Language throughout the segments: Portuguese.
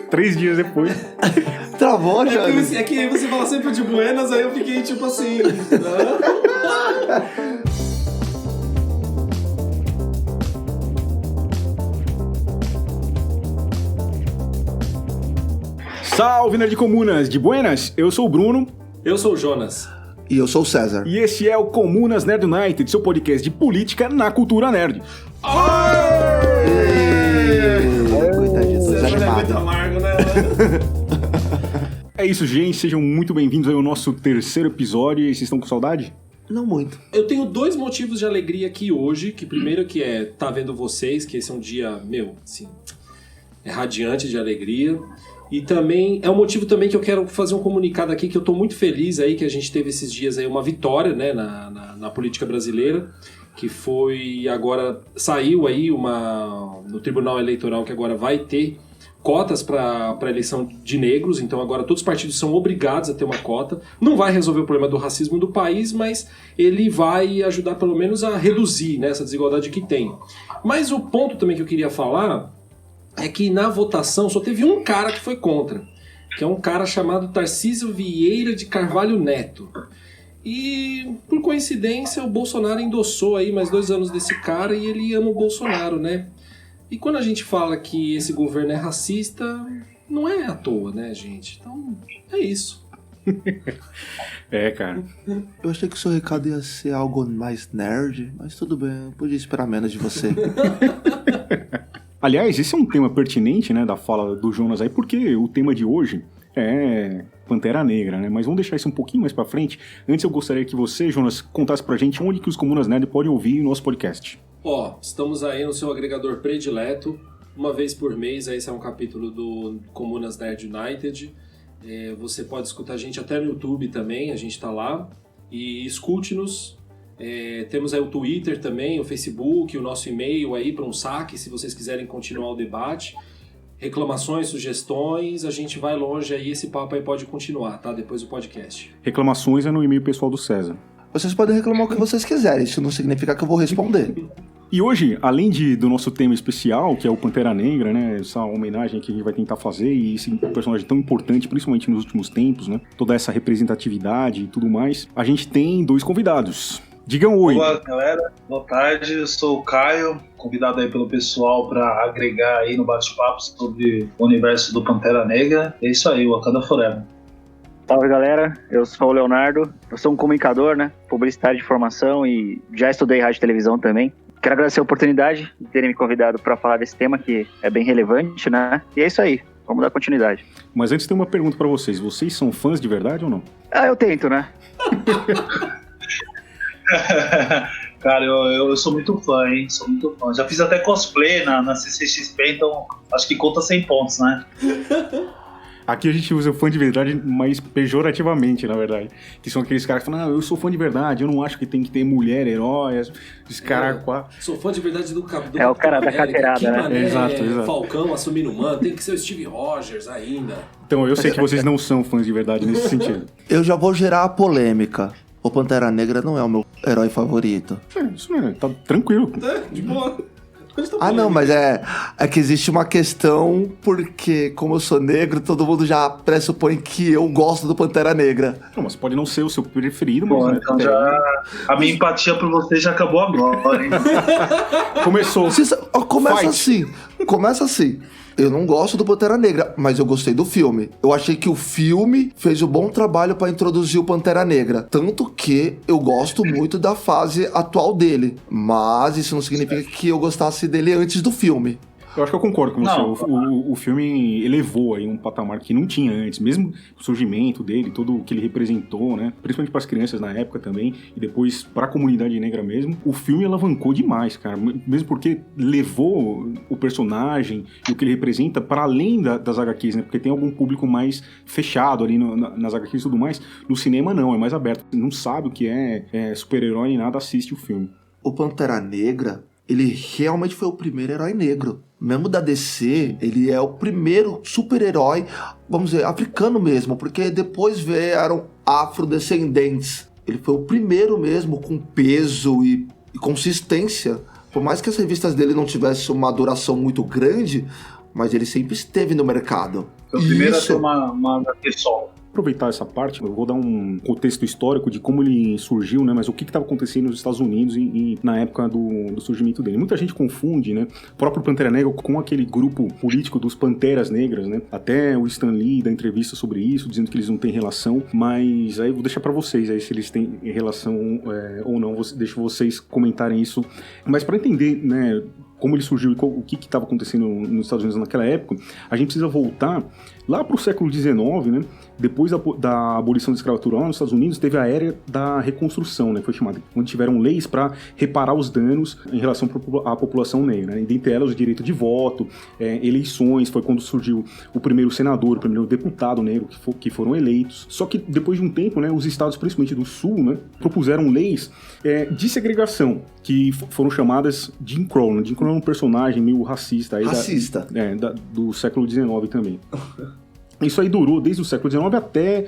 3 dias depois. Travou, Jânio? É que você fala sempre de Buenas, aí eu fiquei tipo assim... Salve, Nerd Comunas de Buenas! Eu sou o Bruno. Eu sou o Jonas. E eu sou o César. E esse é o Comunas Nerd United, seu podcast de política na cultura nerd. Coitadinho, tô César é muito desanimado. amargo, né? É isso, gente. Sejam muito bem-vindos ao nosso terceiro episódio. E vocês estão com saudade? Não muito. Eu tenho 2 motivos de alegria aqui hoje. Que primeiro que é tá vendo vocês, que esse é um dia, assim, é radiante de alegria. E também é um motivo também que eu quero fazer um comunicado aqui, que eu tô muito feliz aí que a gente teve esses dias aí uma vitória, né, na política brasileira, que foi agora, saiu aí no Tribunal Eleitoral que agora vai ter cotas para eleição de negros, então agora todos os partidos são obrigados a ter uma cota. Não vai resolver o problema do racismo do país, mas ele vai ajudar pelo menos a reduzir, né, essa desigualdade que tem. Mas o ponto também que eu queria falar é que na votação só teve um cara que foi contra, que é um cara chamado Tarcísio Vieira de Carvalho Neto. E, por coincidência, o Bolsonaro endossou aí mais 2 anos desse cara e ele ama o Bolsonaro, né? E quando a gente fala que esse governo é racista, não é à toa, né, gente? Então, é isso. É, cara. Eu achei que o seu recado ia ser algo mais nerd, mas tudo bem, eu podia esperar menos de você. Aliás, esse é um tema pertinente, né, da fala do Jonas aí, porque o tema de hoje é Pantera Negra, né? Mas vamos deixar isso um pouquinho mais pra frente. Antes eu gostaria que você, Jonas, contasse pra gente onde que os Comunas Nerd podem ouvir o nosso podcast. Estamos aí no seu agregador predileto. Uma vez por mês, aí esse é um capítulo do Comunas Nerd United. Você pode escutar a gente até no YouTube também, a gente tá lá. E escute-nos. Temos aí o Twitter também, o Facebook, o nosso e-mail aí para um saque, se vocês quiserem continuar o debate. Reclamações, sugestões, a gente vai longe aí, esse papo aí pode continuar, tá? Depois do podcast. Reclamações é no e-mail pessoal do César. Vocês podem reclamar o que vocês quiserem, isso não significa que eu vou responder. E hoje, além do nosso tema especial, que é o Pantera Negra, né, essa homenagem que a gente vai tentar fazer, e esse personagem tão importante, principalmente nos últimos tempos, né, toda essa representatividade e tudo mais, a gente tem 2 convidados. Digam oi. Olá, galera. Boa tarde. Eu sou o Caio, convidado aí pelo pessoal para agregar aí no bate-papo sobre o universo do Pantera Negra. É isso aí, Wakanda Forever. Salve, galera. Eu sou o Leonardo. Eu sou um comunicador, né? Publicitário de formação e já estudei rádio e televisão também. Quero agradecer a oportunidade de terem me convidado para falar desse tema que é bem relevante, né? E é isso aí. Vamos dar continuidade. Mas antes tem uma pergunta para vocês. Vocês são fãs de verdade ou não? Eu tento, né? Cara, eu sou muito fã, hein? Sou muito fã. Já fiz até cosplay na CCXP, então acho que conta 100 pontos, né? Aqui a gente usa fã de verdade, mas pejorativamente, na verdade. Que são aqueles caras que falam, eu sou fã de verdade, eu não acho que tem que ter mulher, herói, os caras... Sou fã de verdade do É o cara da carteirada, né? Mané, Exato. Falcão assumindo o manto, tem que ser o Steve Rogers ainda. Então, eu sei que vocês não são fãs de verdade nesse sentido. Eu já vou gerar a polêmica. O Pantera Negra não é o meu herói favorito. Isso não é, tá tranquilo. De boa. Não, mas é que existe uma questão, porque como eu sou negro, todo mundo já pressupõe que eu gosto do Pantera Negra. Não, mas pode não ser o seu preferido, mas... Bom, né, então a minha empatia por você já acabou agora, hein? Começou. Começa assim. Eu não gosto do Pantera Negra, mas eu gostei do filme. Eu achei que o filme fez um bom trabalho pra introduzir o Pantera Negra. Tanto que eu gosto muito da fase atual dele. Mas isso não significa que eu gostasse dele antes do filme. Eu acho que eu concordo com você. Não. O filme elevou aí um patamar que não tinha antes. Mesmo o surgimento dele, tudo o que ele representou, né? Principalmente para as crianças na época também. E depois para a comunidade negra mesmo. O filme alavancou demais, cara. Mesmo porque levou o personagem e o que ele representa para além das HQs, né? Porque tem algum público mais fechado ali nas HQs e tudo mais. No cinema não, é mais aberto. Não sabe o que é super-herói nem nada, assiste o filme. O Pantera Negra, ele realmente foi o primeiro herói negro. Mesmo da DC, ele é o primeiro super-herói, vamos dizer, africano mesmo, porque depois vieram afrodescendentes. Ele foi o primeiro mesmo com peso e consistência. Por mais que as revistas dele não tivessem uma duração muito grande, mas ele sempre esteve no mercado. Foi o primeiro a ter uma HQ solo. Aproveitar essa parte, eu vou dar um contexto histórico de como ele surgiu, né? Mas o que estava acontecendo nos Estados Unidos na época do surgimento dele. Muita gente confunde, né? O próprio Pantera Negra com aquele grupo político dos Panteras Negras, né? Até o Stan Lee dá entrevista sobre isso, dizendo que eles não têm relação, mas aí eu vou deixar para vocês aí se eles têm relação ou não, deixo vocês comentarem isso. Mas para entender, né, como ele surgiu e o que estava acontecendo nos Estados Unidos naquela época, a gente precisa voltar lá para o século XIX, né? Depois da abolição da escravatura lá nos Estados Unidos, teve a era da reconstrução, né? Foi chamada, onde tiveram leis para reparar os danos em relação à população negra, né? E dentre elas o direito de voto, eleições, foi quando surgiu o primeiro senador, o primeiro deputado negro que foram eleitos. Só que depois de um tempo, né, os estados, principalmente do Sul, né, propuseram leis de segregação, que foram chamadas Jim Crow, né? Jim Crow é um personagem meio racista. Aí Racista. Do século XIX também. Isso aí durou desde o século XIX até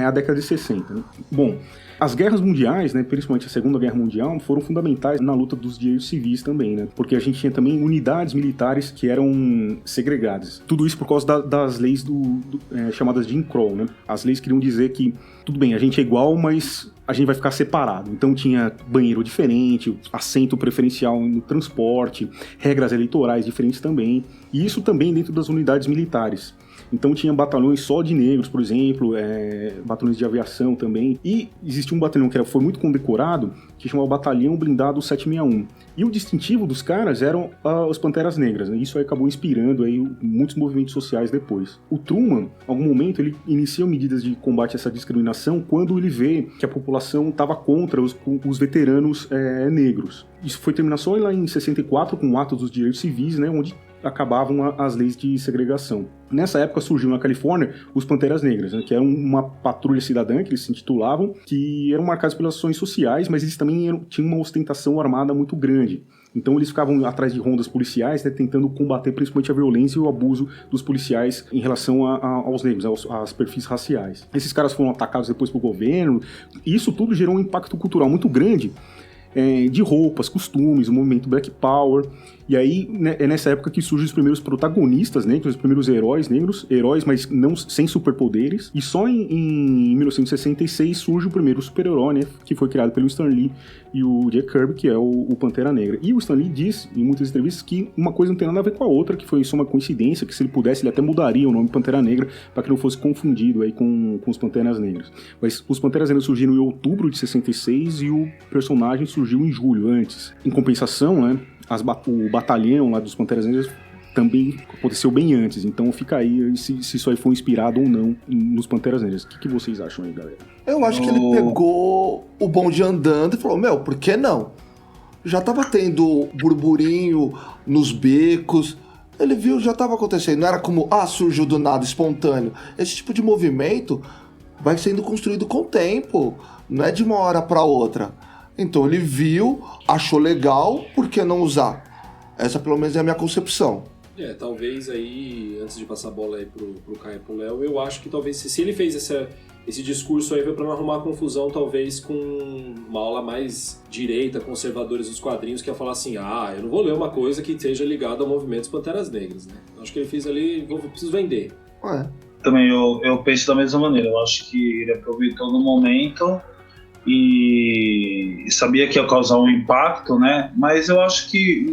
a década de 60. Né? Bom, as guerras mundiais, né, principalmente a Segunda Guerra Mundial, foram fundamentais na luta dos direitos civis também, né? Porque a gente tinha também unidades militares que eram segregadas. Tudo isso por causa das leis chamadas Jim Crow, né? As leis queriam dizer que, tudo bem, a gente é igual, mas a gente vai ficar separado. Então tinha banheiro diferente, assento preferencial no transporte, regras eleitorais diferentes também. E isso também dentro das unidades militares. Então tinha batalhões só de negros, por exemplo, batalhões de aviação também. E existia um batalhão que foi muito condecorado, que chamava Batalhão Blindado 761. E o distintivo dos caras eram os Panteras Negras, né? Isso aí acabou inspirando aí muitos movimentos sociais depois. O Truman, em algum momento, ele inicia medidas de combate a essa discriminação quando ele vê que a população estava contra os veteranos negros. Isso foi terminar só lá em 64, com o Ato dos Direitos Civis, né? Onde acabavam as leis de segregação. Nessa época surgiu na Califórnia os Panteras Negras, né, que eram uma patrulha cidadã, que eles se intitulavam, que eram marcados pelas ações sociais, mas eles também tinham uma ostentação armada muito grande. Então eles ficavam atrás de rondas policiais, né, tentando combater principalmente a violência e o abuso dos policiais em relação aos negros, aos perfis raciais. Esses caras foram atacados depois pelo governo, e isso tudo gerou um impacto cultural muito grande, de roupas, costumes, o movimento Black Power. E aí é nessa época que surgem os primeiros protagonistas negros, os primeiros heróis negros, mas não sem superpoderes. E só em 1966 surge o primeiro super-herói, né, que foi criado pelo Stan Lee e o Jack Kirby, que é o Pantera Negra. E o Stan Lee diz em muitas entrevistas que uma coisa não tem nada a ver com a outra, que foi só uma coincidência, que se ele pudesse ele até mudaria o nome Pantera Negra para que não fosse confundido aí com os Panteras Negras. Mas os Panteras Negras surgiram em outubro de 66 e o personagem surgiu em julho antes. Em compensação, né, o batalhão lá dos Panteras Negras também aconteceu bem antes, então fica aí se isso aí foi inspirado ou não nos Panteras Negras. O que vocês acham aí, galera? Eu acho que ele pegou o bonde andando e falou, por que não? Já tava tendo burburinho nos becos, ele viu, já tava acontecendo, não era como, surgiu do nada, espontâneo. Esse tipo de movimento vai sendo construído com o tempo, não é de uma hora para outra. Então ele viu, achou legal, por que não usar? Essa pelo menos é a minha concepção. Talvez aí, antes de passar a bola aí pro Caio e pro Léo, eu acho que talvez se ele fez esse discurso aí foi pra não arrumar confusão, talvez com uma aula mais direita, conservadores dos quadrinhos, que ia falar assim, eu não vou ler uma coisa que esteja ligada ao movimento dos Panteras Negras, né? Acho que ele fez ali, preciso vender. Também eu penso da mesma maneira, eu acho que ele aproveitou no momento e sabia que ia causar um impacto, né? Mas eu acho que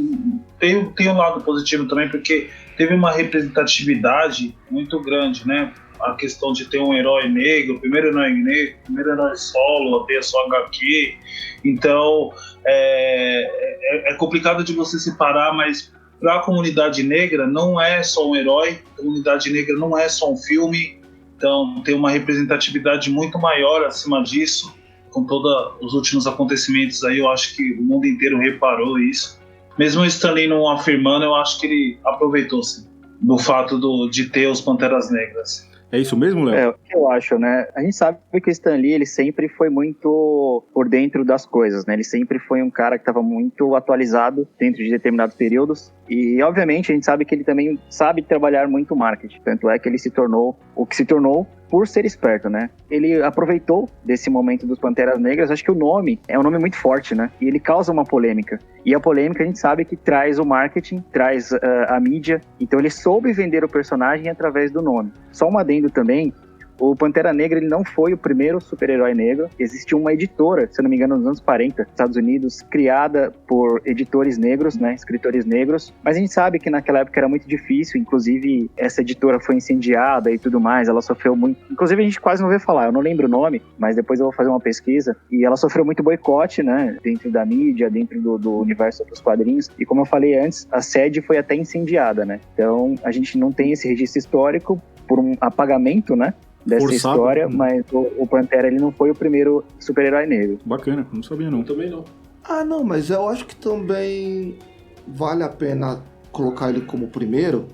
tem um lado positivo também, porque teve uma representatividade muito grande, né? A questão de ter um herói negro, o primeiro herói negro, o primeiro herói solo, ter a sua HQ. Então, é complicado de você separar, mas para a comunidade negra não é só um herói, a comunidade negra não é só um filme, então tem uma representatividade muito maior acima disso. Com todos os últimos acontecimentos aí, eu acho que o mundo inteiro reparou isso. Mesmo o Stan Lee não afirmando, eu acho que ele aproveitou-se do fato de ter os Panteras Negras. É isso mesmo, Léo? É o que eu acho, né? A gente sabe que o Stan Lee, ele sempre foi muito por dentro das coisas, né? Ele sempre foi um cara que estava muito atualizado dentro de determinados períodos. E, obviamente, a gente sabe que ele também sabe trabalhar muito marketing. Tanto é que ele se tornou o que se tornou por ser esperto, né? Ele aproveitou desse momento dos Panteras Negras. Acho que o nome é um nome muito forte, né? E ele causa uma polêmica. E a polêmica a gente sabe que traz o marketing, traz a mídia. Então ele soube vender o personagem através do nome. Só um adendo também. O Pantera Negra, ele não foi o primeiro super-herói negro. Existiu uma editora, se eu não me engano, nos anos 40, nos Estados Unidos, criada por editores negros, né, escritores negros. Mas a gente sabe que naquela época era muito difícil, inclusive essa editora foi incendiada e tudo mais, ela sofreu muito... Inclusive a gente quase não vê falar, eu não lembro o nome, mas depois eu vou fazer uma pesquisa. E ela sofreu muito boicote, né, dentro da mídia, dentro do universo dos quadrinhos. E como eu falei antes, a sede foi até incendiada, né. Então a gente não tem esse registro histórico por um apagamento, né, dessa Forçado. história, mas o Pantera, ele não foi o primeiro super-herói negro. Bacana, não sabia não. Eu também não. Ah, não, mas eu acho que também vale a pena colocar ele como primeiro.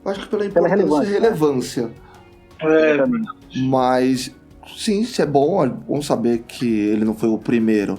Eu acho que pela importância e relevância. Mas, sim, se é bom saber que ele não foi o primeiro.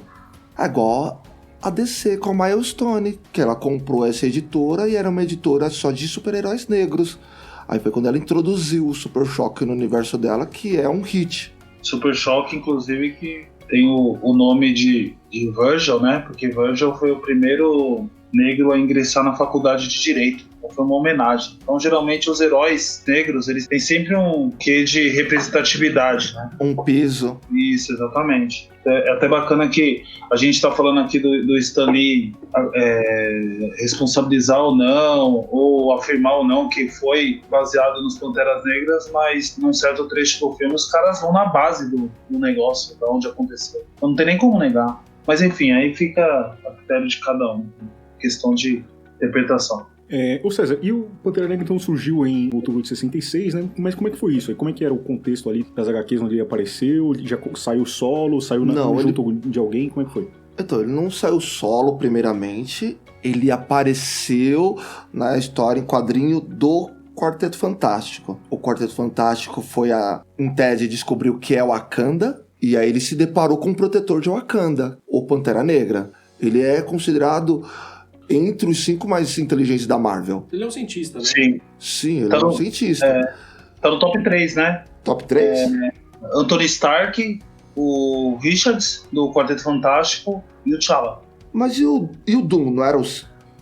É igual a DC com a Milestone, que ela comprou essa editora e era uma editora só de super-heróis negros. Aí foi quando ela introduziu o Super Choque no universo dela, que é um hit. Super Choque, inclusive, que tem o nome de Virgil, né? Porque Virgil foi o primeiro negro a ingressar na faculdade de Direito. Então foi uma homenagem. Então, geralmente, os heróis negros, eles têm sempre um quê de representatividade, né? Um peso. Isso, exatamente. É até bacana que a gente está falando aqui do Stan Lee responsabilizar ou não, ou afirmar ou não que foi baseado nos Panteras Negras, mas num certo trecho do filme os caras vão na base do negócio, da onde aconteceu. Então não tem nem como negar. Mas enfim, aí fica a critério de cada um. Questão de interpretação. Ô César, e o Pantera Negra então surgiu em outubro de 66, né? Mas como é que foi isso? Como é que era o contexto ali das HQs onde ele apareceu? Ele já saiu solo? Saiu junto de alguém? Como é que foi? Então, ele não saiu solo, primeiramente. Ele apareceu na história em quadrinho do Quarteto Fantástico. O Quarteto Fantástico foi em tese, descobriu o que é Wakanda. E aí ele se deparou com o protetor de Wakanda, o Pantera Negra. Ele é considerado entre os 5 mais inteligentes da Marvel. Ele é um cientista, né? Sim, ele é um cientista. Tá no top 3, né? Top 3? Anthony Stark, o Richards, do Quarteto Fantástico, e o T'Challa. Mas e o Doom, não era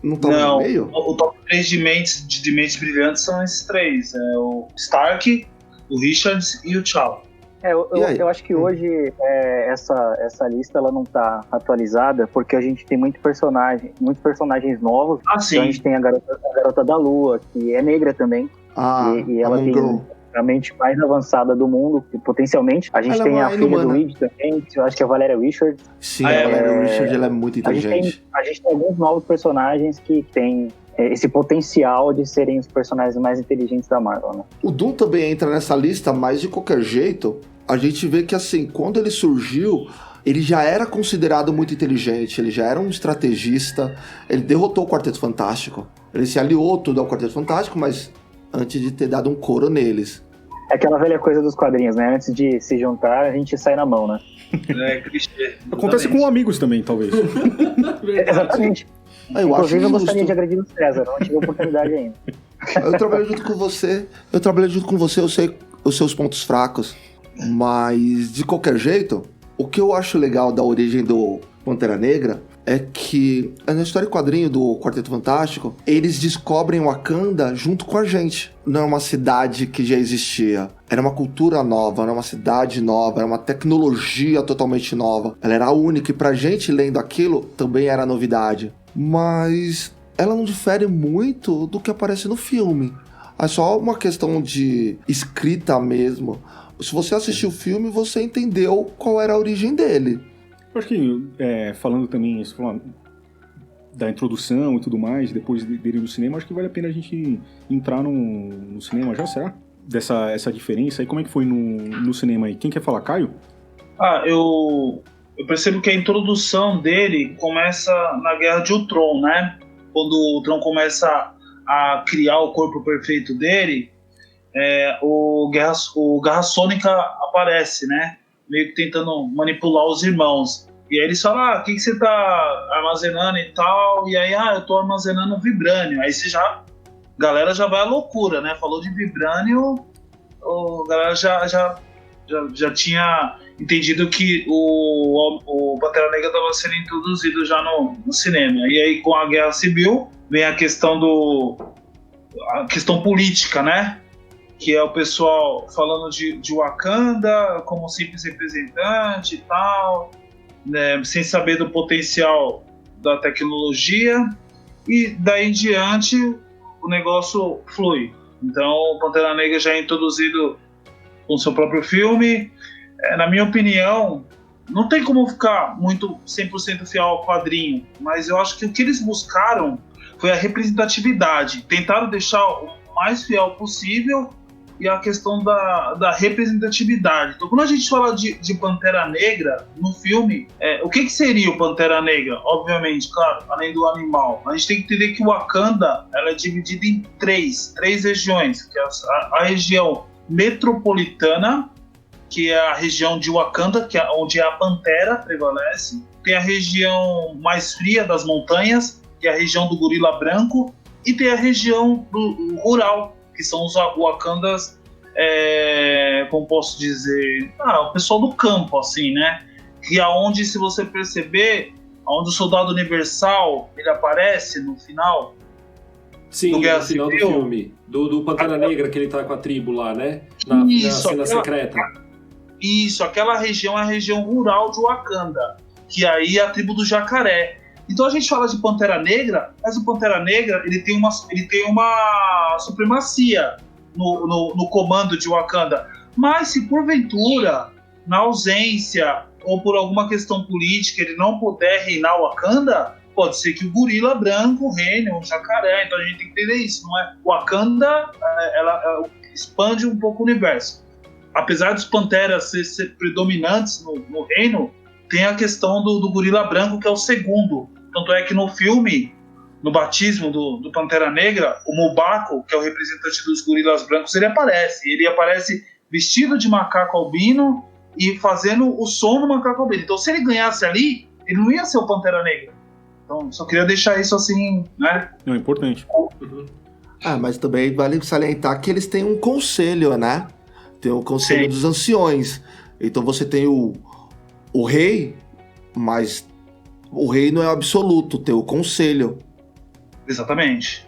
não tava no meio? O top 3 de mentes brilhantes são esses 3. É o Stark, o Richards e o T'Challa. Eu acho que hoje essa lista ela não tá atualizada porque a gente tem muitos personagens novos. Sim. Então a gente tem a garota da Lua, que é negra também. E ela tem a mente mais avançada do mundo, potencialmente. A gente tem a filha do Reed também, que eu acho que é a Valeria Richards. Sim, a Valeria Richards ela é muito inteligente. A gente tem alguns novos personagens que têm esse potencial de serem os personagens mais inteligentes da Marvel, né? O Doom também entra nessa lista, mas de qualquer jeito, a gente vê que assim, quando ele surgiu, ele já era considerado muito inteligente, ele já era um estrategista, ele derrotou o Quarteto Fantástico, ele se aliou tudo ao Quarteto Fantástico, mas antes de ter dado um couro neles. É aquela velha coisa dos quadrinhos, né? Antes de se juntar, a gente sai na mão, né? Clichê. Acontece com amigos também, talvez. Exatamente. Inclusive, eu gostaria de agredir o César, não tive a oportunidade ainda. Eu trabalhei junto com você, eu sei os seus pontos fracos, mas de qualquer jeito, o que eu acho legal da origem do Pantera Negra é que na história em quadrinho do Quarteto Fantástico, eles descobrem Wakanda junto com a gente. Não era uma cidade que já existia, era uma cultura nova, era uma cidade nova, era uma tecnologia totalmente nova. Ela era única e pra gente lendo aquilo também era novidade. Mas ela não difere muito do que aparece no filme. É só uma questão de escrita mesmo. Se você assistiu o filme, você entendeu qual era a origem dele. Eu acho que, falando também da introdução e tudo mais, depois dele no cinema, acho que vale a pena a gente entrar no cinema já, será? Essa diferença. E como é que foi no cinema aí? Quem quer falar? Caio? Eu percebo que a introdução dele começa na Guerra de Ultron, né? Quando o Ultron começa a criar o corpo perfeito dele, o Garra Sônica aparece, né? Meio que tentando manipular os irmãos. E aí eles falam, o que você tá armazenando e tal? E aí, eu tô armazenando vibrânio. Aí galera já vai à loucura, né? Falou de vibrânio, a galera já tinha entendido que o Pantera Negra estava sendo introduzido já no cinema. E aí, com a Guerra Civil, vem a questão política, né? Que é o pessoal falando de Wakanda como simples representante e tal, né? Sem saber do potencial da tecnologia. E daí em diante, o negócio flui. Então, o Pantera Negra já é introduzido com seu próprio filme. Na minha opinião, não tem como ficar muito 100% fiel ao quadrinho, mas eu acho que o que eles buscaram foi a representatividade. Tentaram deixar o mais fiel possível e a questão da representatividade. Então, quando a gente fala de Pantera Negra no filme, o que seria o Pantera Negra? Obviamente, claro, além do animal. A gente tem que entender que o Wakanda ela é dividida em três regiões, que é a região metropolitana, que é a região de Wakanda, que é onde a Pantera prevalece. Tem a região mais fria das montanhas, que é a região do Gorila Branco, e tem a região rural, que são os Wakandas, como posso dizer, o pessoal do campo, assim, né? Que é onde, se você perceber, onde o Soldado Universal ele aparece no final. Sim, no final do filme. Do Pantera Negra, que ele tá com a tribo lá, né? Na cena secreta. Isso, aquela região é a região rural de Wakanda, que aí é a tribo do Jacaré. Então a gente fala de Pantera Negra, mas o Pantera Negra ele tem uma supremacia no comando de Wakanda. Mas se porventura, na ausência ou por alguma questão política, ele não puder reinar Wakanda, pode ser que o Gorila Branco reine, o Jacaré. Então a gente tem que entender isso, não é? Wakanda, ela expande um pouco o universo. Apesar dos Panteras ser predominantes no reino, tem a questão do Gorila Branco, que é o segundo. Tanto é que no filme, no batismo do Pantera Negra, o M'Baku, que é o representante dos Gorilas Brancos, ele aparece vestido de macaco albino e fazendo o som do macaco albino. Então, se ele ganhasse ali, ele não ia ser o Pantera Negra. Então, só queria deixar isso assim, né? Não, é importante. Mas também vale salientar que eles têm um conselho, né? Tem o Conselho dos Anciões. Então você tem o rei, mas o rei não é absoluto, tem o conselho. Exatamente,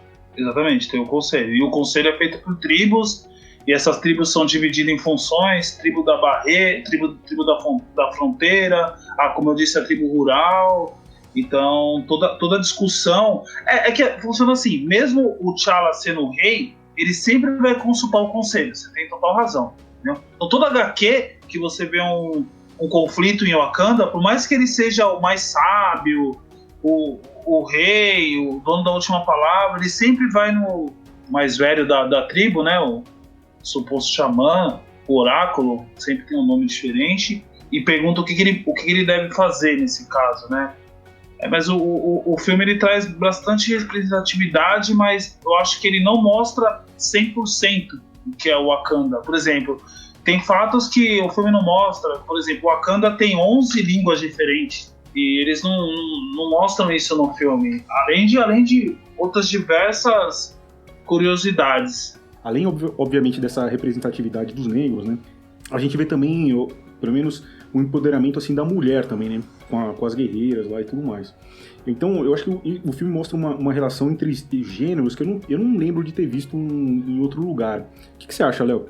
tem o conselho. E o conselho é feito por tribos, e essas tribos são divididas em funções: tribo da barreira, tribo da fronteira, como eu disse, a tribo rural. Então, toda a discussão... que funciona assim, mesmo o T'Challa sendo o rei, ele sempre vai consultar o conselho, você tem total razão. Entendeu? Então, toda HQ que você vê um conflito em Wakanda, por mais que ele seja o mais sábio, o rei, o dono da última palavra, ele sempre vai no mais velho da tribo, né? O suposto xamã, o oráculo, sempre tem um nome diferente, e pergunta o que ele deve fazer nesse caso, né? Mas o filme ele traz bastante representatividade, mas eu acho que ele não mostra 100% o que é o Wakanda. Por exemplo, tem fatos que o filme não mostra. Por exemplo, o Wakanda tem 11 línguas diferentes e eles não mostram isso no filme. Além de outras diversas curiosidades. Além, obviamente, dessa representatividade dos negros, né? A gente vê também, pelo menos, o empoderamento assim, da mulher também, né? Com as guerreiras lá e tudo mais. Então, eu acho que o filme mostra uma relação entre gêneros que eu não lembro de ter visto em outro lugar. O que você acha, Léo?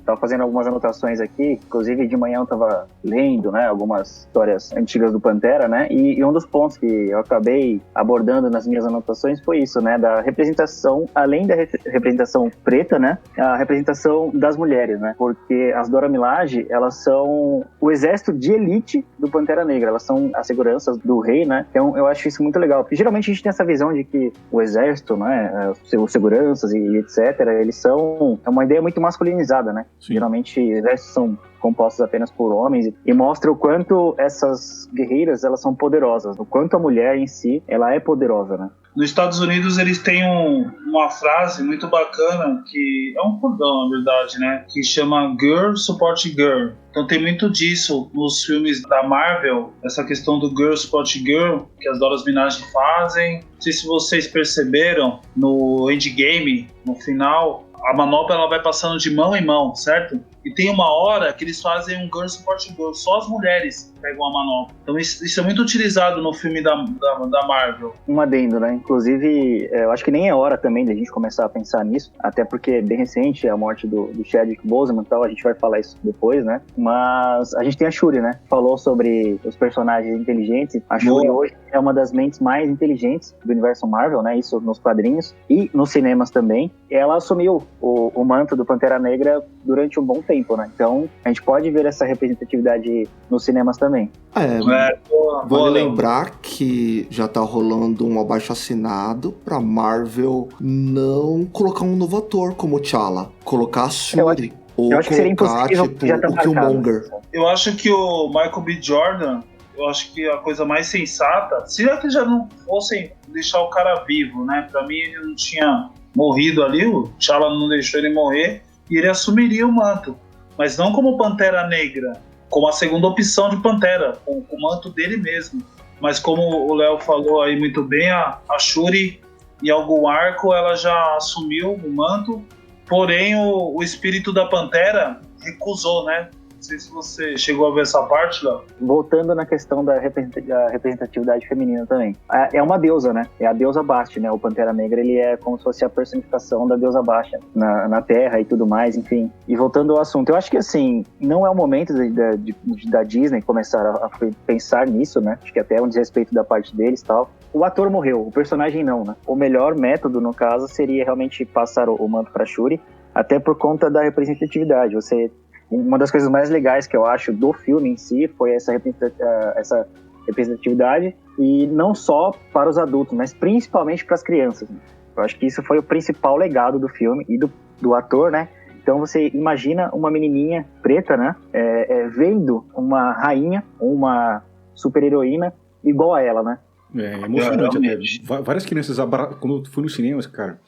Tava fazendo algumas anotações aqui, inclusive de manhã eu tava lendo, né, algumas histórias antigas do Pantera, né, e um dos pontos que eu acabei abordando nas minhas anotações foi isso, né, da representação, além da representação preta, né, a representação das mulheres, né, porque as Dora Milaje, elas são o exército de elite do Pantera Negra, elas são as seguranças do rei, né, então eu acho isso muito legal, porque geralmente a gente tem essa visão de que o exército, né, os seguranças e etc, eles são uma ideia muito masculinizada, né. Sim. Geralmente exércitos são compostos apenas por homens e mostra o quanto essas guerreiras elas são poderosas, o quanto a mulher em si ela é poderosa, né? Nos Estados Unidos eles têm uma frase muito bacana, que é um cordão na verdade, né? Que chama Girl Support Girl. Então tem muito disso nos filmes da Marvel, essa questão do Girl Support Girl, que as Dora Milaje fazem. Não sei se vocês perceberam, no Endgame, no final, a manopla ela vai passando de mão em mão, certo? E tem uma hora que eles fazem um girl support girl, só as mulheres pegam a manopla. Então isso é muito utilizado no filme da Marvel. Um adendo, né? Inclusive, eu acho que nem é hora também da gente começar a pensar nisso, até porque é bem recente a morte do Chadwick Boseman e tal, a gente vai falar isso depois, né? Mas a gente tem a Shuri, né? Falou sobre os personagens inteligentes. A Shuri hoje é uma das mentes mais inteligentes do universo Marvel, né? Isso nos quadrinhos e nos cinemas também. Ela assumiu o manto do Pantera Negra durante um bom tempo, né? Então, a gente pode ver essa representatividade nos cinemas também. Vale lembrar que já tá rolando um abaixo-assinado pra Marvel não colocar um novo ator como T'Challa, colocar a Shuri. Ou eu acho que seria impossível, tipo, já tá o Killmonger. Eu acho que o Michael B. Jordan, eu acho que a coisa mais sensata, se é que já não fossem deixar o cara vivo, né? Pra mim ele não tinha morrido ali, o T'Challa não deixou ele morrer, e ele assumiria o manto. Mas não como Pantera Negra, como a segunda opção de Pantera, com o manto dele mesmo. Mas como o Léo falou aí muito bem, a Shuri, em algum arco, ela já assumiu o manto, porém o espírito da Pantera recusou, né? Não sei se você chegou a ver essa parte, Léo. Voltando na questão da representatividade feminina também. É uma deusa, né? É a deusa Basti, né? O Pantera Negra, ele é como se fosse a personificação da deusa Basti na Terra e tudo mais, enfim. E voltando ao assunto, eu acho que, assim, não é o momento da Disney começar a pensar nisso, né? Acho que até é um desrespeito da parte deles e tal. O ator morreu, o personagem não, né? O melhor método, no caso, seria realmente passar o manto pra Shuri, até por conta da representatividade. Uma das coisas mais legais que eu acho do filme em si foi essa representatividade, e não só para os adultos, mas principalmente para as crianças. Eu acho que isso foi o principal legado do filme e do ator, né? Então você imagina uma menininha preta, né? Vendo uma rainha, uma super-heroína igual a ela, né? É emocionante até. Várias crianças, quando eu fui no cinema, cara...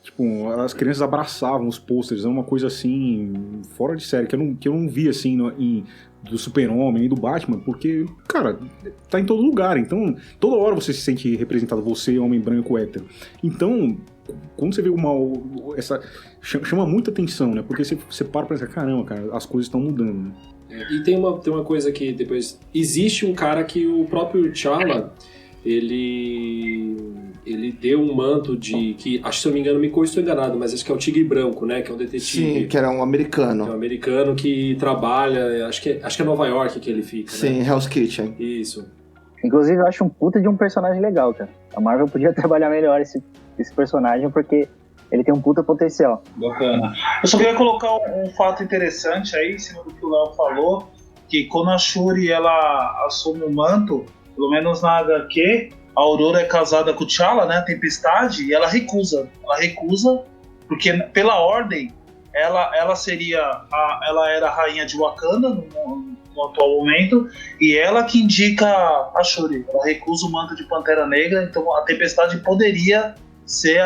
Tipo, as crianças abraçavam os pôsteres, era uma coisa assim, fora de série, que eu não vi assim do Super-Homem e do Batman, porque, cara, tá em todo lugar, então toda hora você se sente representado, você, homem branco, hétero. Então, quando você vê chama muita atenção, né? Porque você para pra pensar, caramba, cara, as coisas estão mudando, né? E tem uma coisa que depois... Existe um cara que o próprio T'Challa, ele deu um manto que, acho que se eu não me engano, me corrijo, estou enganado, mas acho que é o Tigre Branco, né? Que é um detetive. Sim, que era um americano. Que é um americano que trabalha, acho que é Nova York que ele fica, Sim, né? Hell's Kitchen. Isso. Inclusive, eu acho um puta de um personagem legal, cara. A Marvel podia trabalhar melhor esse personagem, porque ele tem um puta potencial. Bacana. Eu só queria colocar um fato interessante aí, em cima do que o Léo falou, que quando a Shuri, ela assume o manto, pelo menos na HQ, a Aurora é casada com o T'Challa, né, a Tempestade, e ela recusa. Ela recusa porque, pela ordem, ela era a rainha de Wakanda no atual momento, e ela que indica a Shuri. Ela recusa o manto de Pantera Negra, então a Tempestade poderia ser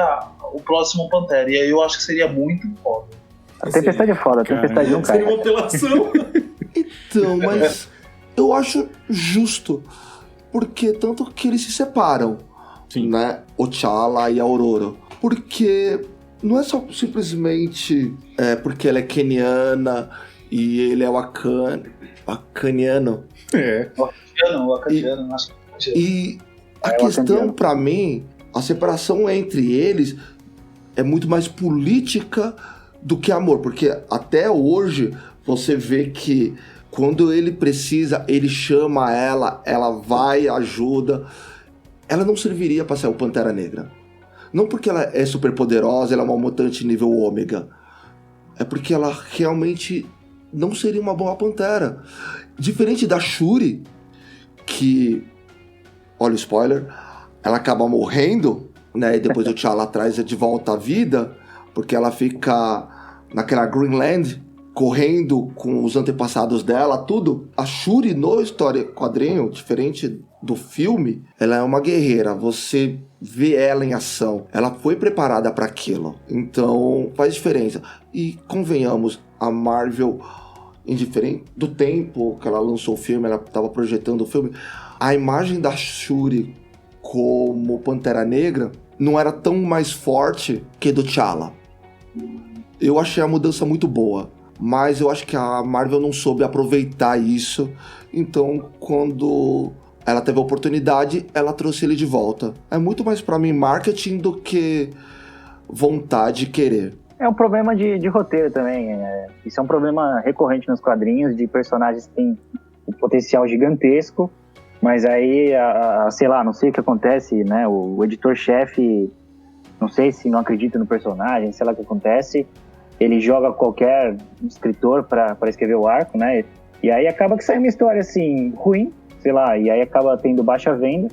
o próximo Pantera. E aí eu acho que seria muito foda. A Tempestade é foda, a Tempestade não cai. Seria uma apelação. Então, mas eu acho justo, porque tanto que eles se separam, Sim. Né? O T'Challa e a Aurora. Porque não é só simplesmente porque ela é keniana e ele é wakaniano. É. Wakaniano, acho que E a questão, pra mim, a separação entre eles é muito mais política do que amor. Porque até hoje você vê que quando ele precisa, ele chama ela vai, ajuda. Ela não serviria para ser o Pantera Negra. Não porque ela é super poderosa, ela é uma mutante nível ômega. É porque ela realmente não seria uma boa Pantera. Diferente da Shuri, que, olha o spoiler, ela acaba morrendo, né? E depois o T'Challa traz de volta à vida, porque ela fica naquela Greenland, correndo com os antepassados dela, tudo. A Shuri, no quadrinho, diferente do filme, ela é uma guerreira. Você vê ela em ação. Ela foi preparada para aquilo. Então, faz diferença. E, convenhamos, a Marvel, indiferente do tempo que ela lançou o filme, ela estava projetando o filme, a imagem da Shuri como Pantera Negra não era tão mais forte que do T'Challa. Eu achei a mudança muito boa, mas eu acho que a Marvel não soube aproveitar isso. Então, quando ela teve a oportunidade, ela trouxe ele de volta. É muito mais pra mim marketing do que vontade e querer. É um problema de roteiro também. Isso é um problema recorrente nos quadrinhos, de personagens que têm um potencial gigantesco, mas aí, sei lá, não sei o que acontece, né? O editor-chefe, não sei se não acredita no personagem, sei lá o que acontece, ele joga qualquer escritor para escrever o arco, né? E aí acaba que sai uma história assim, ruim, sei lá, e aí acaba tendo baixa venda,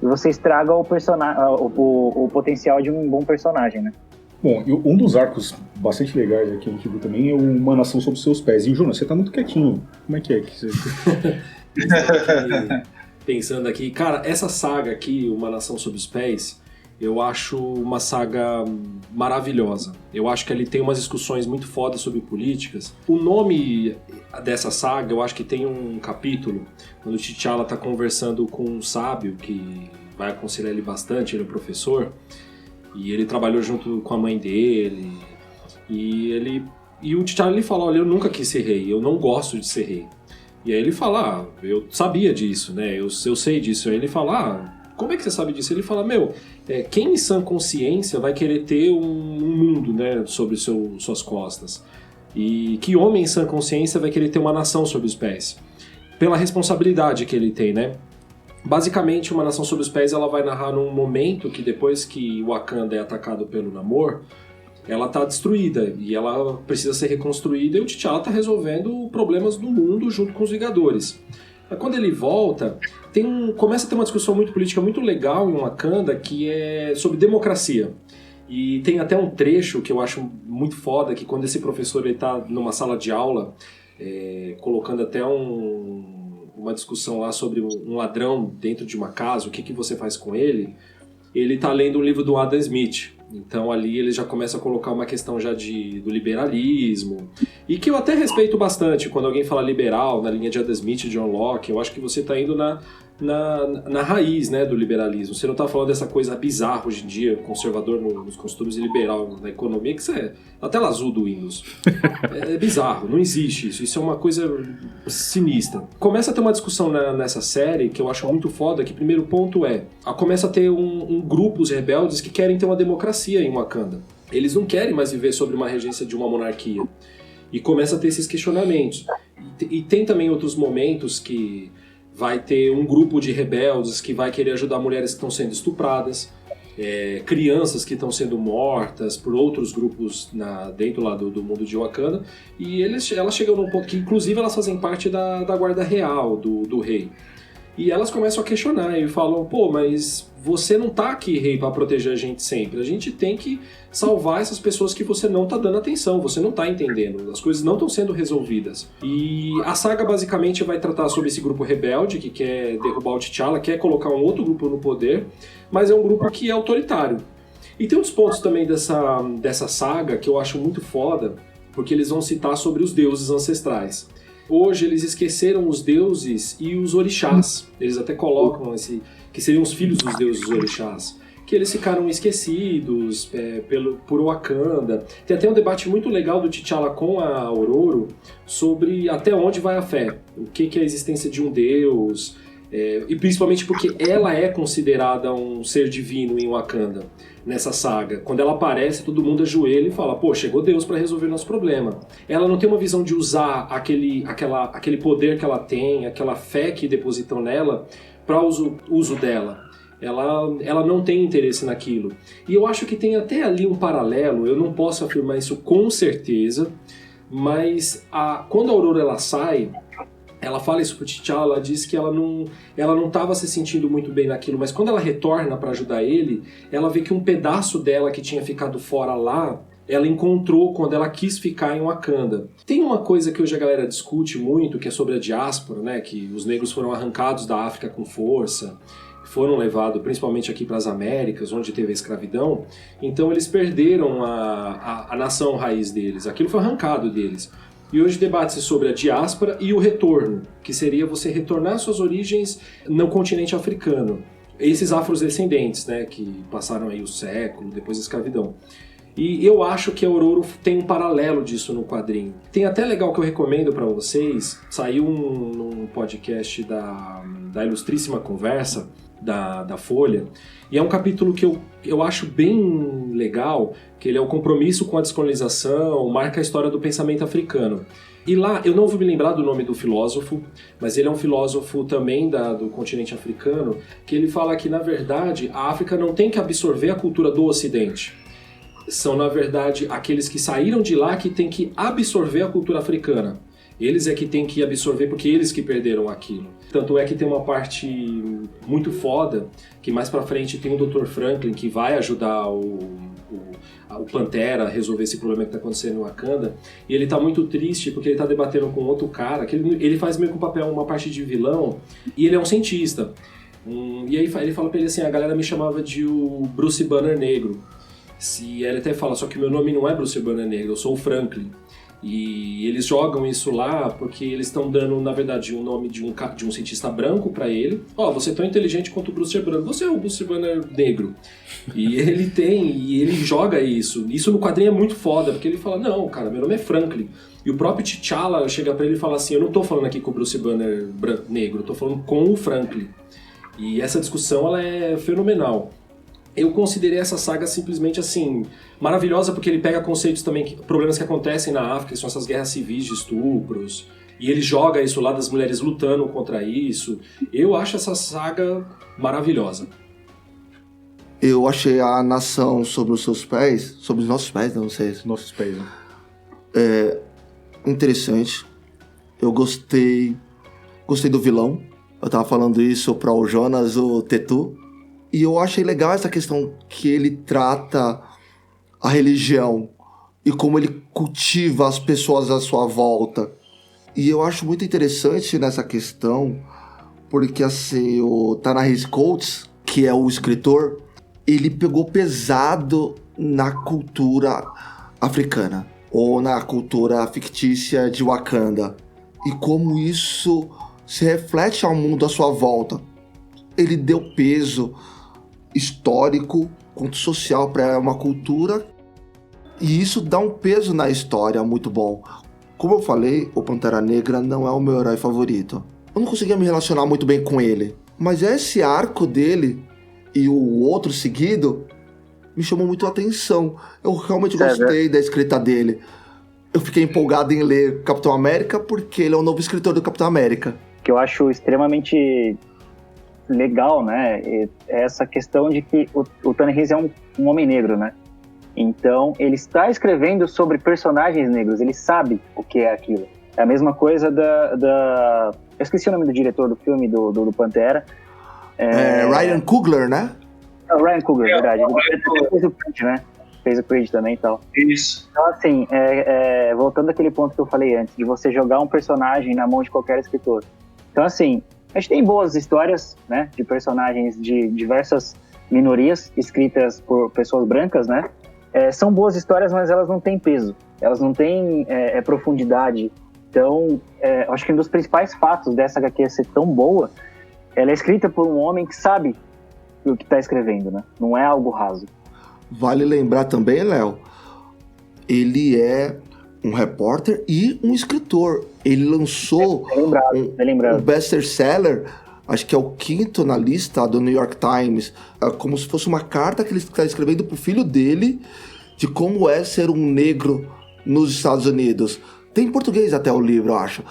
e você estraga o potencial de um bom personagem, né? Bom, um dos arcos bastante legais aqui que a gente viu também é Uma Nação Sob Seus Pés. E, Jonas, você tá muito quietinho. Como é que você... Pensando aqui, cara, essa saga aqui, Uma Nação Sob os Pés, eu acho uma saga maravilhosa. Eu acho que ele tem umas discussões muito fodas sobre políticas. O nome dessa saga, eu acho que tem um capítulo quando o T'Challa tá conversando com um sábio que vai aconselhar ele bastante, ele é professor, e ele trabalhou junto com a mãe dele, e o T'Challa ele fala, olha, eu nunca quis ser rei, eu não gosto de ser rei. E aí ele fala, eu sabia disso, né, eu sei disso. Aí ele fala, como é que você sabe disso? Ele fala, quem em sã consciência vai querer ter um mundo, né, sobre suas costas? E que homem em sã consciência vai querer ter uma nação sob os pés? Pela responsabilidade que ele tem, né? Basicamente, Uma Nação Sob os Pés, ela vai narrar num momento que depois que Wakanda é atacado pelo Namor, ela tá destruída e ela precisa ser reconstruída, e o T'Challa tá resolvendo problemas do mundo junto com os Vingadores. Mas quando ele volta, começa a ter uma discussão muito política muito legal em Wakanda, que é sobre democracia. E tem até um trecho que eu acho muito foda, que quando esse professor ele tá numa sala de aula, colocando até uma discussão lá sobre um ladrão dentro de uma casa, o que você faz com ele, ele tá lendo um livro do Adam Smith. Então ali ele já começa a colocar uma questão já do liberalismo, e que eu até respeito bastante quando alguém fala liberal, na linha de Adam Smith e John Locke. Eu acho que você tá indo na raiz, né, do liberalismo. Você não tá falando dessa coisa bizarra hoje em dia, conservador nos costumes e liberal na economia, que isso é a tela azul do Windows. É bizarro, não existe isso. Isso é uma coisa sinistra. Começa a ter uma discussão nessa série que eu acho muito foda, que o primeiro ponto começa a ter grupos rebeldes que querem ter uma democracia em Wakanda. Eles não querem mais viver sobre uma regência de uma monarquia. E começa a ter esses questionamentos. E tem também outros momentos que vai ter um grupo de rebeldes que vai querer ajudar mulheres que estão sendo estupradas, crianças que estão sendo mortas por outros grupos dentro lá do mundo de Wakanda, e elas chegam num ponto que, inclusive, elas fazem parte da guarda real do rei. E elas começam a questionar e falam, mas você não tá aqui, rei, para proteger a gente sempre. A gente tem que salvar essas pessoas que você não tá dando atenção, você não tá entendendo. As coisas não estão sendo resolvidas. E a saga basicamente vai tratar sobre esse grupo rebelde que quer derrubar o T'Challa, quer colocar um outro grupo no poder, mas é um grupo que é autoritário. E tem uns pontos também dessa saga que eu acho muito foda, porque eles vão citar sobre os deuses ancestrais. Hoje eles esqueceram os deuses e os orixás. Eles até colocam que seriam os filhos dos deuses orixás. Que eles ficaram esquecidos por Wakanda. Tem até um debate muito legal do T'Challa com a Ororo sobre até onde vai a fé. O que é a existência de um deus. E principalmente porque ela é considerada um ser divino em Wakanda, nessa saga. Quando ela aparece, todo mundo ajoelha e fala, chegou Deus para resolver nosso problema. Ela não tem uma visão de usar aquele poder que ela tem, aquela fé que depositam nela, para uso dela. Ela não tem interesse naquilo. E eu acho que tem até ali um paralelo, eu não posso afirmar isso com certeza, mas quando a Aurora ela sai, ela fala isso pro T'Challa, ela diz que ela não estava se sentindo muito bem naquilo, mas quando ela retorna para ajudar ele, ela vê que um pedaço dela que tinha ficado fora lá, ela encontrou quando ela quis ficar em Wakanda. Tem uma coisa que hoje a galera discute muito, que é sobre a diáspora, né? Que os negros foram arrancados da África com força, foram levados principalmente aqui para as Américas, onde teve a escravidão, então eles perderam a nação raiz deles, aquilo foi arrancado deles. E hoje debate-se sobre a diáspora e o retorno, que seria você retornar às suas origens no continente africano. Esses afrodescendentes, né, que passaram aí o século, depois da escravidão. E eu acho que a Ororo tem um paralelo disso no quadrinho. Tem até legal que eu recomendo para vocês, saiu num podcast da Ilustríssima Conversa, da Folha, e é um capítulo que eu acho bem legal, que ele é o compromisso com a descolonização, marca a história do pensamento africano. E lá, eu não vou me lembrar do nome do filósofo, mas ele é um filósofo também do continente africano, que ele fala que, na verdade, a África não tem que absorver a cultura do Ocidente. São, na verdade, aqueles que saíram de lá que têm que absorver a cultura africana. Eles é que têm que absorver porque eles que perderam aquilo. Tanto é que tem uma parte muito foda, que mais pra frente tem o Dr. Franklin, que vai ajudar o Pantera a resolver esse problema que tá acontecendo no Wakanda. E ele tá muito triste porque ele tá debatendo com outro cara, que ele faz meio que um papel, uma parte de vilão, e ele é um cientista. E aí ele fala pra ele assim, a galera me chamava de o Bruce Banner negro. E ele até fala, só que meu nome não é Bruce Banner negro, eu sou o Franklin. E eles jogam isso lá porque eles estão dando, na verdade, o nome de um cientista branco pra ele. Você é tão inteligente quanto o Bruce Banner, você é o Bruce Banner negro. E ele joga isso. Isso no quadrinho é muito foda, porque ele fala, não, cara, meu nome é Franklin. E o próprio T'Challa chega pra ele e fala assim, eu não tô falando aqui com o Bruce Banner negro, eu tô falando com o Franklin. E essa discussão, ela é fenomenal. Eu considerei essa saga simplesmente assim, maravilhosa, porque ele pega conceitos também, problemas que acontecem na África, que são essas guerras civis de estupros, e ele joga isso lá das mulheres lutando contra isso. Eu acho essa saga maravilhosa. Eu achei a nação sobre os seus pés, sobre os nossos pés, não sei. Nossos pés, né? Interessante. Eu gostei do vilão. Eu tava falando isso para o Jonas, o Tetu. E eu achei legal essa questão que ele trata a religião e como ele cultiva as pessoas à sua volta. E eu acho muito interessante nessa questão, porque assim, o Ta-Nehisi Coates, que é o escritor, ele pegou pesado na cultura africana, ou na cultura fictícia de Wakanda, e como isso se reflete ao mundo à sua volta. Ele deu peso histórico quanto social para uma cultura, e isso dá um peso na história muito bom. Como eu falei, o Pantera Negra não é o meu herói favorito. Eu não conseguia me relacionar muito bem com ele, mas esse arco dele e o outro seguido me chamou muito a atenção. Eu realmente gostei da escrita dele. Eu fiquei empolgado em ler Capitão América porque ele é o novo escritor do Capitão América. Que eu acho extremamente legal, né? É essa questão de que o Ta-Nehisi é um homem negro, né? Então, ele está escrevendo sobre personagens negros, ele sabe o que é aquilo. É a mesma coisa Eu esqueci o nome do diretor do filme, do Pantera. Ryan Coogler, né? Ryan Coogler, verdade. Ele fez o Creed, né? Fez o Creed também e tal. Isso. Então, assim, voltando àquele ponto que eu falei antes, de você jogar um personagem na mão de qualquer escritor. Então, assim, a gente tem boas histórias, né, de personagens de diversas minorias escritas por pessoas brancas, né? São boas histórias, mas elas não têm peso, elas não têm profundidade. Então, acho que um dos principais fatos dessa HQ ser tão boa, ela é escrita por um homem que sabe o que está escrevendo, né? Não é algo raso. Vale lembrar também, Léo, ele é um repórter e um escritor. Ele lançou um best-seller, acho que é o 5º na lista do New York Times, como se fosse uma carta que ele está escrevendo pro filho dele de como é ser um negro nos Estados Unidos. Tem em português até o livro, eu acho.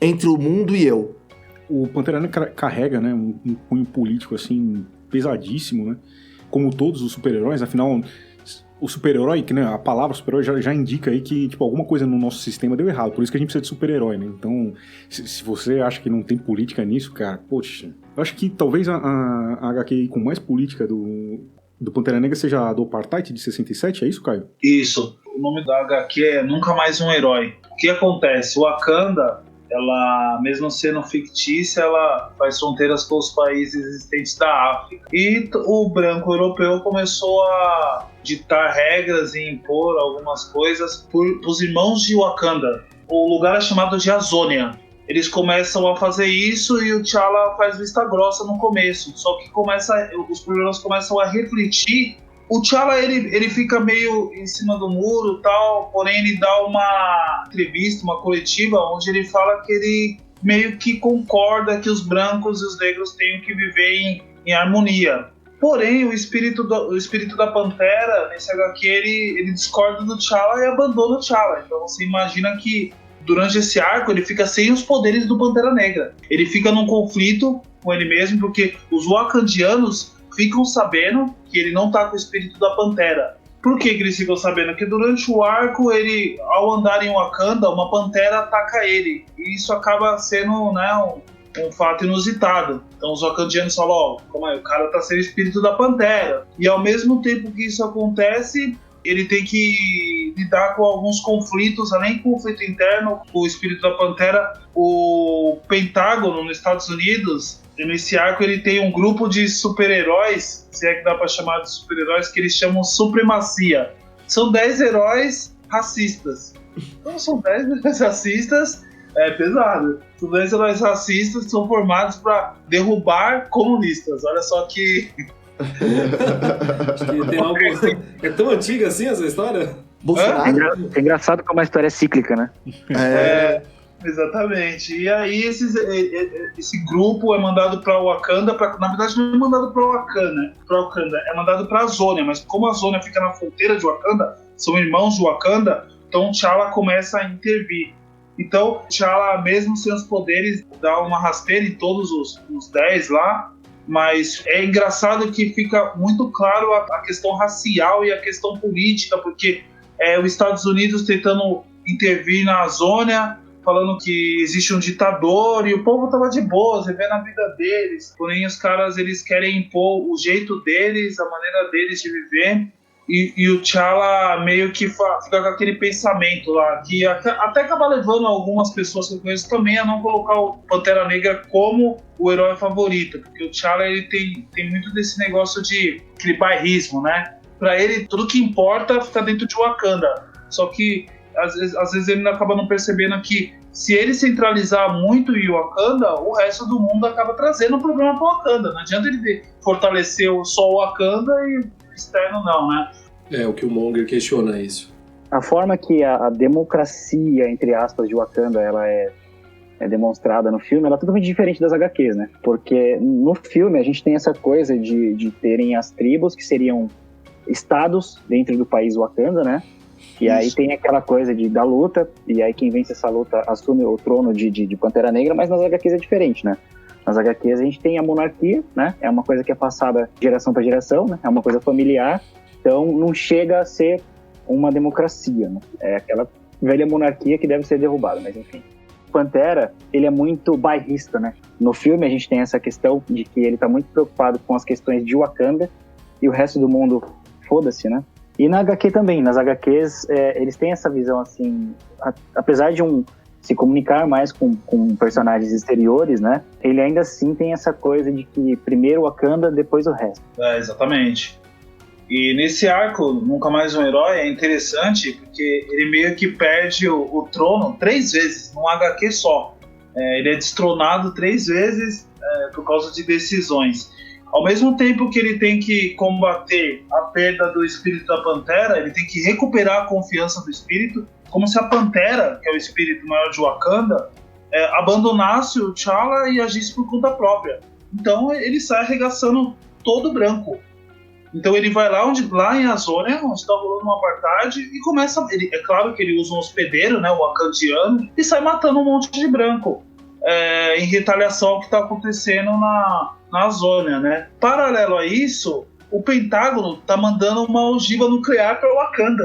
Entre o Mundo e Eu. O Pantera Negra carrega, né, um cunho político assim pesadíssimo, né? Como todos os super-heróis, afinal, o super-herói, que, né, a palavra super-herói já indica aí que tipo, alguma coisa no nosso sistema deu errado, por isso que a gente precisa de super-herói, né? Então, se você acha que não tem política nisso, cara, poxa, eu acho que talvez a HQ com mais política do Pantera Negra seja a do Apartheid de 67, é isso, Caio? Isso. O nome da HQ é Nunca Mais um Herói. O que acontece? O Wakanda, ela, mesmo sendo fictícia, ela faz fronteiras com os países existentes da África. E o branco europeu começou a ditar regras e impor algumas coisas pros irmãos de Wakanda. O lugar é chamado de Azônia. Eles começam a fazer isso e o T'Challa faz vista grossa no começo. Só que os problemas começam a refletir O T'Challa, ele fica meio em cima do muro e tal, porém ele dá uma entrevista, uma coletiva, onde ele fala que ele meio que concorda que os brancos e os negros tenham que viver em harmonia. Porém, o espírito da Pantera, nesse HQ, ele discorda do T'Challa e abandona o T'Challa. Então você imagina que durante esse arco ele fica sem os poderes do Pantera Negra. Ele fica num conflito com ele mesmo, porque os wakandianos ficam sabendo que ele não tá com o espírito da Pantera. Por que eles ficam sabendo? Porque durante o arco, ao andar em Wakanda, uma pantera ataca ele. E isso acaba sendo, né, um fato inusitado. Então os wakandianos falam, calma aí, o cara tá sem o espírito da Pantera. E ao mesmo tempo que isso acontece, ele tem que lidar com alguns conflitos, além do conflito interno com o espírito da Pantera. O Pentágono, nos Estados Unidos, nesse arco ele tem um grupo de super-heróis, se é que dá pra chamar de super-heróis, que eles chamam Supremacia. São 10 heróis racistas. Então são 10 heróis racistas, é pesado. São 10 heróis racistas que são formados para derrubar comunistas. Olha só que... Acho que tem algo... É tão antiga assim essa história? Bolsonaro? É engraçado como a história é cíclica, né? Exatamente. E aí esse grupo é mandado para Wakanda, na verdade não é mandado para Wakanda, é mandado para a Azônia, mas como a Azônia fica na fronteira de Wakanda, são irmãos de Wakanda, então T'Challa começa a intervir. Então T'Challa, mesmo sem os poderes, dá uma rasteira em todos os 10 lá, mas é engraçado que fica muito claro a questão racial e a questão política, porque os Estados Unidos tentando intervir na Azônia, falando que existe um ditador e o povo tava de boa, vivendo a vida deles. Porém, os caras, eles querem impor o jeito deles, a maneira deles de viver. E o T'Challa meio que fica com aquele pensamento lá, que até acaba levando algumas pessoas que eu conheço também a não colocar o Pantera Negra como o herói favorito. Porque o T'Challa, ele tem muito desse negócio de aquele bairrismo, né? Pra ele, tudo que importa fica dentro de Wakanda. Só que às vezes ele acaba não percebendo que se ele centralizar muito em Wakanda, o resto do mundo acaba trazendo um problema para Wakanda. Não adianta ele fortalecer só o Wakanda e o externo não, né? É, o Killmonger questiona isso. A forma que a democracia, entre aspas, de Wakanda, ela é demonstrada no filme, ela é totalmente diferente das HQs, né? Porque no filme a gente tem essa coisa de terem as tribos, que seriam estados dentro do país Wakanda, né? E aí tem aquela coisa da luta, e aí quem vence essa luta assume o trono de Pantera Negra, mas nas HQs é diferente, né? Nas HQs a gente tem a monarquia, né? É uma coisa que é passada de geração para geração, né? É uma coisa familiar, então não chega a ser uma democracia, né? É aquela velha monarquia que deve ser derrubada, mas enfim. Pantera, ele é muito bairrista, né? No filme a gente tem essa questão de que ele tá muito preocupado com as questões de Wakanda e o resto do mundo, foda-se, né? E na HQ também, nas HQs, eles têm essa visão assim, apesar de se comunicar mais com personagens exteriores, né? Ele ainda assim tem essa coisa de que primeiro Wakanda, depois o resto. Exatamente. E nesse arco, Nunca Mais um Herói, é interessante porque ele meio que perde o trono 3 vezes, num HQ só. Ele é destronado 3 vezes por causa de decisões. Ao mesmo tempo que ele tem que combater a perda do espírito da Pantera, ele tem que recuperar a confiança do espírito, como se a Pantera, que é o espírito maior de Wakanda, abandonasse o T'Challa e agisse por conta própria. Então ele sai arregaçando todo branco. Então ele vai lá em Azônia, onde está rolando uma apartheid, e começa... é claro que ele usa um hospedeiro, né, um wakandiano, e sai matando um monte de branco. Em retaliação ao que está acontecendo na Azônia, né? Paralelo a isso, o Pentágono tá mandando uma ogiva nuclear para o Wakanda.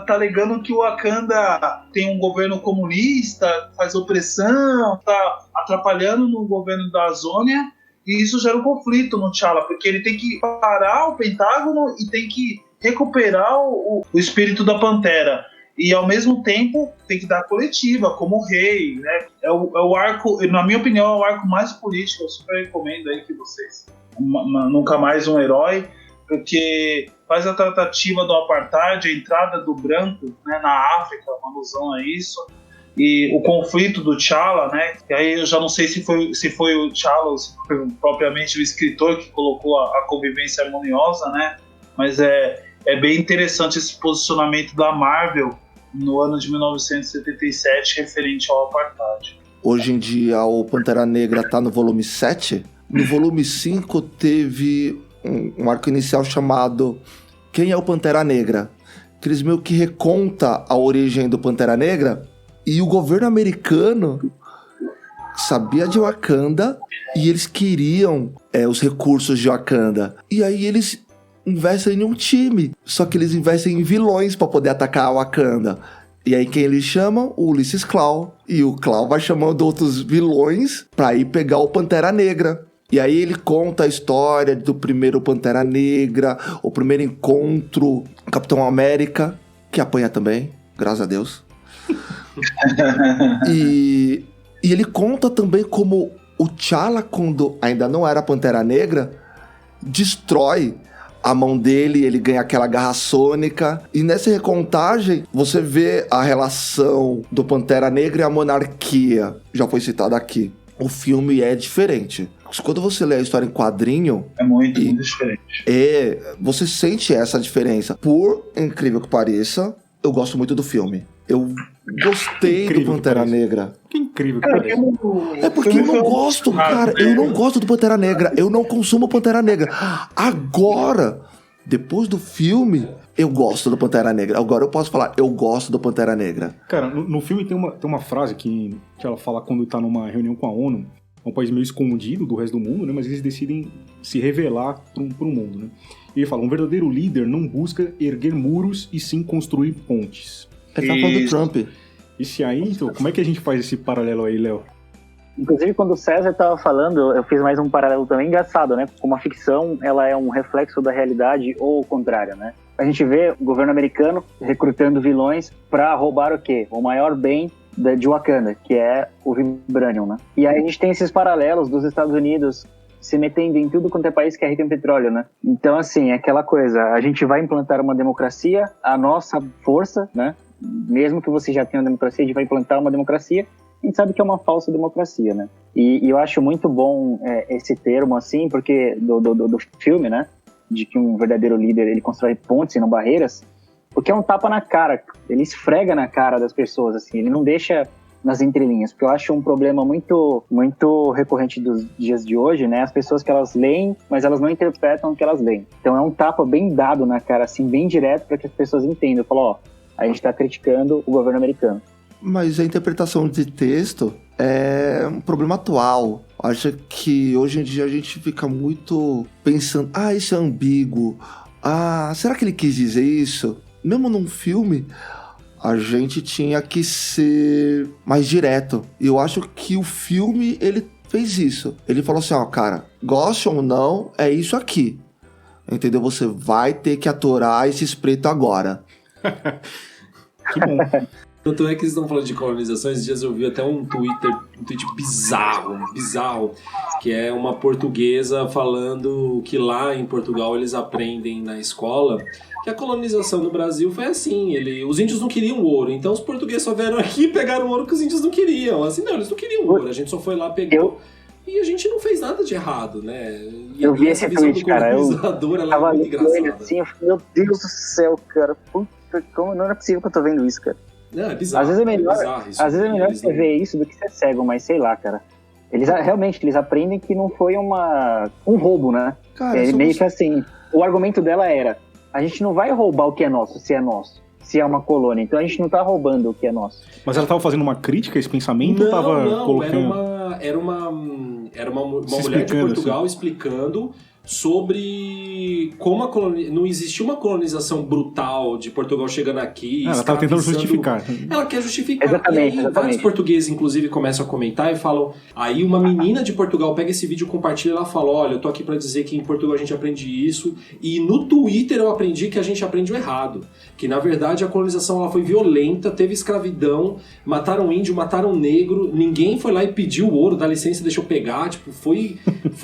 Tá alegando que o Wakanda tem um governo comunista, faz opressão, tá atrapalhando no governo da Azônia, e isso gera um conflito no T'Challa, porque ele tem que parar o Pentágono e tem que recuperar o espírito da Pantera. E ao mesmo tempo tem que dar coletiva, como rei, né? É o arco, na minha opinião, é o arco mais político. Eu super recomendo aí que vocês Nunca Mais um Herói, porque faz a tratativa do apartheid, a entrada do branco, né, na África, uma alusão a isso, e o conflito do T'Challa, né? E aí eu já não sei se foi o T'Challa ou se foi propriamente o escritor que colocou a convivência harmoniosa, né? Mas é bem interessante esse posicionamento da Marvel no ano de 1977 referente ao apartheid. Hoje em dia o Pantera Negra tá no volume 7. No volume 5 teve um arco inicial chamado Quem é o Pantera Negra? Que eles meio que reconta a origem do Pantera Negra, e o governo americano sabia de Wakanda e eles queriam os recursos de Wakanda. E aí eles investem em um time, só que eles investem em vilões para poder atacar a Wakanda. E aí quem eles chamam? O Ulysses Klaue. E o Klaue vai chamando outros vilões pra ir pegar o Pantera Negra. E aí ele conta a história do primeiro Pantera Negra, o primeiro encontro com Capitão América, que apanha também, graças a Deus. E ele conta também como o T'Challa, quando ainda não era Pantera Negra, destrói a mão dele, ele ganha aquela garra sônica. E nessa recontagem, você vê a relação do Pantera Negra e a monarquia. Já foi citado aqui. O filme é diferente. Quando você lê a história em quadrinho... É muito diferente. Você sente essa diferença. Por incrível que pareça, eu gosto muito do filme. Eu gostei do Pantera Negra. Que incrível que pareça. É porque eu não gosto, cara. Eu não gosto do Pantera Negra. Eu não consumo Pantera Negra. Agora, depois do filme, eu gosto do Pantera Negra. Agora eu posso falar, eu gosto do Pantera Negra. Cara, no filme tem uma frase que ela fala quando tá numa reunião com a ONU. É um país meio escondido do resto do mundo, né? Mas eles decidem se revelar pro mundo, né? E ele fala, um verdadeiro líder não busca erguer muros e sim construir pontes. Ele tá falando do Trump. Esse aí, então, como é que a gente faz esse paralelo aí, Léo? Inclusive, quando o César tava falando, eu fiz mais um paralelo também engraçado, né? Como a ficção, ela é um reflexo da realidade ou o contrário, né? A gente vê o governo americano recrutando vilões pra roubar o quê? O maior bem de Wakanda, que é o Vibranium, né? E aí a gente tem esses paralelos dos Estados Unidos se metendo em tudo quanto é país que é rico em petróleo, né? Então, assim, é aquela coisa, a gente vai implantar uma democracia, a nossa força, né? Mesmo que você já tenha uma democracia, a gente vai implantar uma democracia, a gente sabe que é uma falsa democracia, né? E eu acho muito bom esse termo, assim, porque do filme, né? De que um verdadeiro líder, ele constrói pontes e não barreiras, porque é um tapa na cara, ele esfrega na cara das pessoas, assim, ele não deixa nas entrelinhas, porque eu acho um problema muito, muito recorrente dos dias de hoje, né, as pessoas que elas leem, mas elas não interpretam o que elas leem, então é um tapa bem dado na cara, assim, bem direto, para que as pessoas entendam, falam, ó, a gente tá criticando o governo americano. Mas a interpretação de texto é um problema atual. Acho que hoje em dia a gente fica muito pensando, isso é ambíguo, será que ele quis dizer isso? Mesmo num filme, a gente tinha que ser mais direto. E eu acho que o filme, ele fez isso. Ele falou assim, cara, goste ou não, é isso aqui. Entendeu? Você vai ter que aturar esse espreito agora. Que bom. Tanto é que eles estão falando de colonização, esses dias eu vi até um tweet bizarro, que é uma portuguesa falando que lá em Portugal eles aprendem na escola que a colonização no Brasil foi assim, os índios não queriam ouro, então os portugueses só vieram aqui e pegaram ouro que os índios não queriam. Assim, não, eles não queriam ouro, a gente só foi lá, pegou... E a gente não fez nada de errado, né? Eu vi esse tweet, cara. Eu tava muito engraçada. Assim, eu falei, meu Deus do céu, cara. Puta, como não é possível que eu tô vendo isso, cara. Não, é bizarro. Às vezes é melhor, isso, você ver isso do que ser cego, mas sei lá, cara. Realmente, eles aprendem que não foi um roubo, né? Cara, meio que assim, o argumento dela era, a gente não vai roubar o que é nosso, se é nosso. Se é uma colônia, então a gente não tá roubando o que é nosso. Mas ela tava fazendo uma crítica a esse pensamento? Não, colocando... era uma mulher de Portugal assim, explicando sobre como não existia uma colonização brutal de Portugal chegando aqui. Ela estava tentando justificar. Ela quer justificar. Exatamente. Vários portugueses, inclusive, começam a comentar e falam... Aí uma menina de Portugal pega esse vídeo, compartilha e ela fala, olha, eu tô aqui para dizer que em Portugal a gente aprende isso e no Twitter eu aprendi que a gente aprende o errado. Que, na verdade, a colonização ela foi violenta, teve escravidão, mataram índio, mataram negro, ninguém foi lá e pediu o ouro, dá licença, deixa eu pegar. Tipo, foi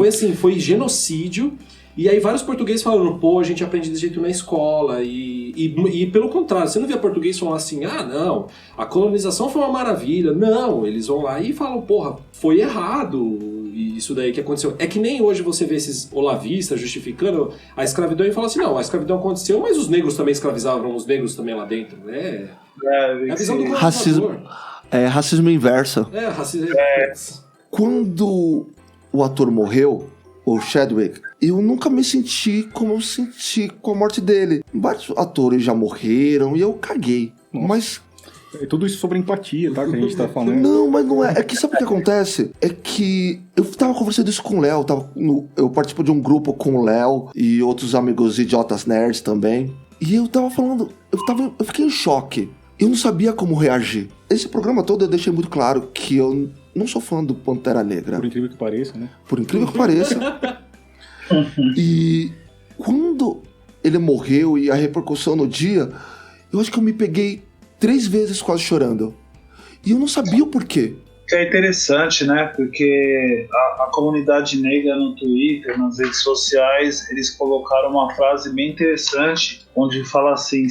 assim, foi genocídio. E aí vários portugueses falando, a gente aprende desse jeito na escola. E pelo contrário, você não vê português falando assim, não, a colonização foi uma maravilha. Não, eles vão lá e falam, foi errado. isso daí que aconteceu. É que nem hoje você vê esses olavistas justificando a escravidão e fala assim, não, a escravidão aconteceu, mas os negros também escravizavam os negros também lá dentro. É a visão do racismo inverso. Racismo. Quando o ator morreu, o Chadwick, eu nunca me senti como eu senti com a morte dele. Vários atores já morreram e eu caguei. Nossa. Mas... É tudo isso sobre empatia, tá? Que a gente tá falando. Não, mas não é. É que sabe o que acontece? É que eu tava conversando isso com o Léo. Eu participo de um grupo com o Léo e outros amigos idiotas nerds também. E eu tava falando... Eu fiquei em choque. Eu não sabia como reagir. Esse programa todo eu deixei muito claro que eu não sou fã do Pantera Negra. Por incrível que pareça, né? Por incrível que pareça. E quando ele morreu e a repercussão no dia, eu acho que eu me peguei 3 vezes quase chorando. E eu não sabia o porquê. É interessante, né? Porque a comunidade negra no Twitter, nas redes sociais, eles colocaram uma frase bem interessante, onde fala assim: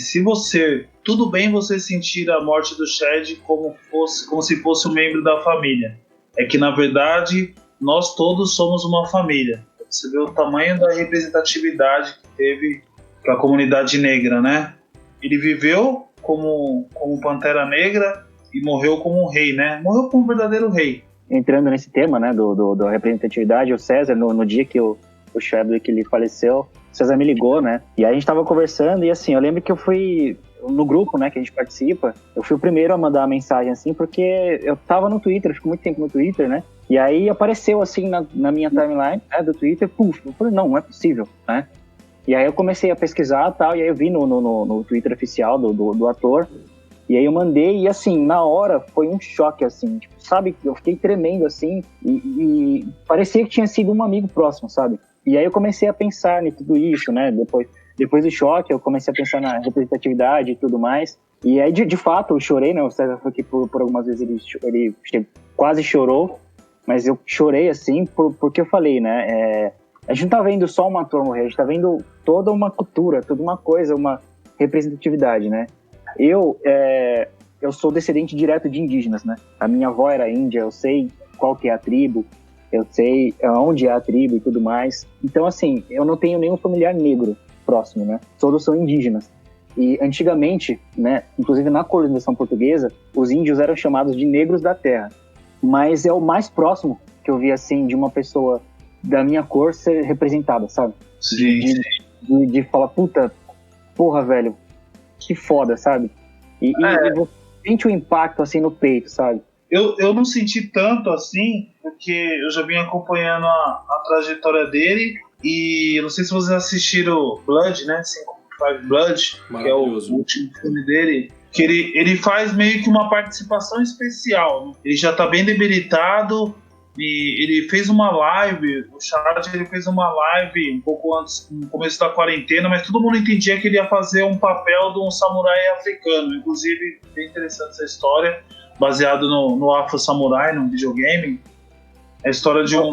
tudo bem você sentir a morte do Chad como se fosse um membro da família. É que, na verdade, nós todos somos uma família. Você vê o tamanho da representatividade que teve para a comunidade negra, né? Ele viveu como Pantera Negra e morreu como um rei, né? Morreu como um verdadeiro rei. Entrando nesse tema, né, da representatividade, o César, no dia que o Chadwick ele faleceu, o César me ligou, né? E aí a gente tava conversando e assim, eu lembro que eu fui no grupo, né, que a gente participa, eu fui o primeiro a mandar uma mensagem assim, porque eu tava no Twitter, eu fico muito tempo no Twitter, né? E aí apareceu assim na minha timeline, né, do Twitter, puf, eu falei, não é possível, né? E aí eu comecei a pesquisar e tal, e aí eu vi no Twitter oficial do ator, e aí eu mandei, e assim, na hora foi um choque, assim, tipo, sabe? Eu fiquei tremendo, assim, e parecia que tinha sido um amigo próximo, sabe? E aí eu comecei a pensar em tudo isso, né? Depois do choque, eu comecei a pensar na representatividade e tudo mais. E aí, de fato, eu chorei, né? O César foi que por algumas vezes ele quase chorou, mas eu chorei, assim, porque eu falei, né? A gente não tá vendo só um ator morrer, a gente tá vendo toda uma cultura, toda uma coisa, uma representatividade, né? Eu sou descendente direto de indígenas, né? A minha avó era índia, eu sei qual que é a tribo, eu sei onde é a tribo e tudo mais. Então, assim, eu não tenho nenhum familiar negro próximo, né? Todos são indígenas. E antigamente, né, inclusive na colonização portuguesa, os índios eram chamados de negros da terra. Mas é o mais próximo que eu vi, assim, de uma pessoa da minha cor ser representada, sabe? Sim. De falar, porra, velho, que foda, sabe? E você sente o impacto, assim, no peito, sabe? Eu não senti tanto assim, porque eu já vim acompanhando a trajetória dele, e eu não sei se vocês assistiram Blood, né? Five Blood, que é o último filme dele, que ele faz meio que uma participação especial. Ele já tá bem debilitado, e ele fez uma live, o Chad, ele fez uma live um pouco antes, no começo da quarentena, mas todo mundo entendia que ele ia fazer um papel de um samurai africano. Inclusive, bem interessante essa história, baseado no Afro Samurai, num videogame. É a história de um...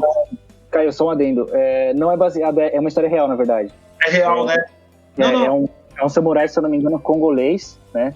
Caio, só um adendo. Não é baseado, é uma história real, na verdade. É real, né? Não. É um samurai, se eu não me engano, congolês, né?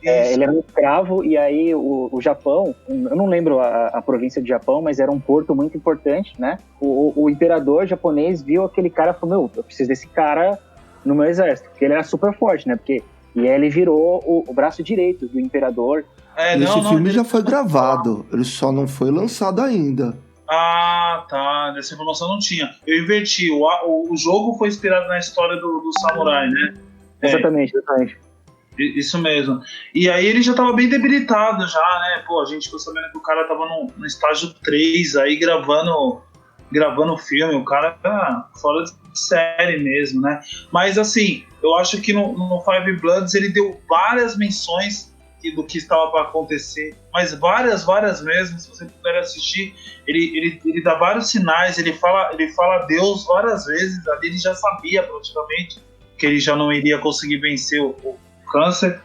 Ele era um escravo, e aí o Japão, eu não lembro a província de Japão, mas era um porto muito importante, né? O imperador japonês viu aquele cara e falou, eu preciso desse cara no meu exército, porque ele era super forte, né? E aí ele virou o braço direito do imperador. Esse filme já foi gravado, ele só não foi lançado ainda. Ah, tá. Essa informação não tinha. Eu inverti. O jogo foi inspirado na história do samurai, né? Exatamente. Isso mesmo. E aí ele já tava bem debilitado já, né? Pô, a gente ficou sabendo que o cara tava no estágio 3 aí gravando o filme. O cara tá fora de série mesmo, né? Mas assim, eu acho que no Five Bloods ele deu várias menções do que estava para acontecer, mas várias mesmo. Se você puder assistir, ele dá vários sinais, ele fala Deus várias vezes. Ali ele já sabia praticamente que ele já não iria conseguir vencer o câncer.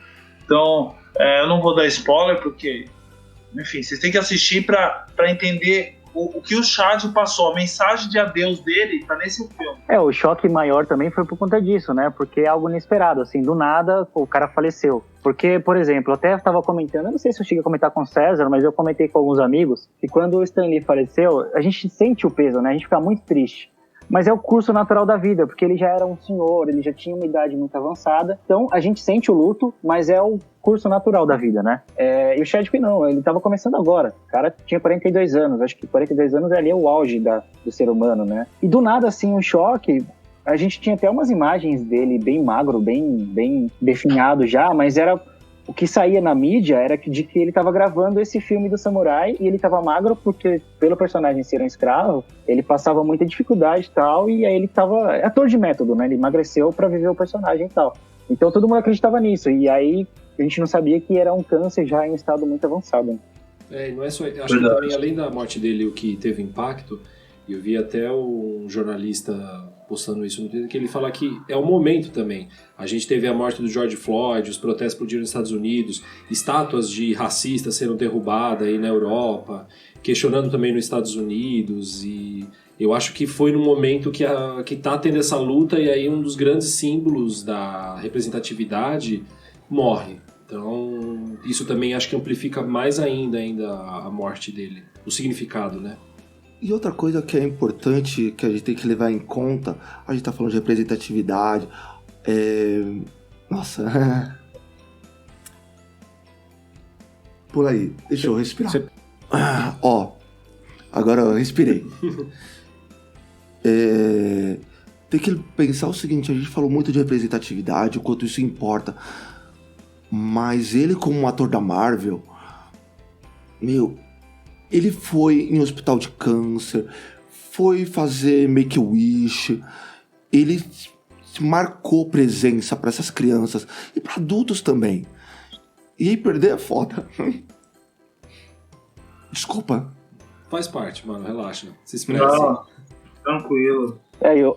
Então eu não vou dar spoiler, porque enfim, vocês têm que assistir para entender o que o Chad passou, a mensagem de adeus dele tá nesse filme. O choque maior também foi por conta disso, né? Porque é algo inesperado, assim, do nada o cara faleceu. Porque, por exemplo, eu até estava comentando, eu não sei se eu cheguei a comentar com o César, mas eu comentei com alguns amigos, que quando o Stan Lee faleceu, a gente sente o peso, né? A gente fica muito triste. Mas é o curso natural da vida, porque ele já era um senhor, ele já tinha uma idade muito avançada. Então, a gente sente o luto, mas é o curso natural da vida, né? E o Chadwick não, ele tava começando agora. O cara tinha 42 anos, acho que 42 anos ali é o auge do ser humano, né? E do nada, assim, um choque. A gente tinha até umas imagens dele bem magro, bem definhado já, mas era... O que saía na mídia era de que ele estava gravando esse filme do samurai e ele estava magro porque, pelo personagem ser um escravo, ele passava muita dificuldade e tal, e aí ele estava... ator de método, né? Ele emagreceu para viver o personagem e tal. Então todo mundo acreditava nisso, e aí a gente não sabia que era um câncer já em estado muito avançado. Não é só... Acho que também, além da morte dele, o que teve impacto, eu vi até um jornalista postando isso no Twitter, que ele fala que é o momento também. A gente teve a morte do George Floyd, os protestos explodiram nos Estados Unidos, estátuas de racistas sendo derrubadas aí na Europa, questionando também nos Estados Unidos, e eu acho que foi no momento que tá tendo essa luta, e aí um dos grandes símbolos da representatividade morre. Então, isso também acho que amplifica mais ainda a morte dele, o significado, né? E outra coisa que é importante, que a gente tem que levar em conta, a gente tá falando de representatividade, Nossa. Pula aí, deixa eu respirar. Agora eu respirei. Tem que pensar o seguinte, a gente falou muito de representatividade, o quanto isso importa, mas ele como um ator da Marvel, ele foi em hospital de câncer, foi fazer Make-A-Wish, ele marcou presença para essas crianças e para adultos também. E aí perder é foda. Desculpa. Faz parte, mano, relaxa. Se expressa. Não, tranquilo.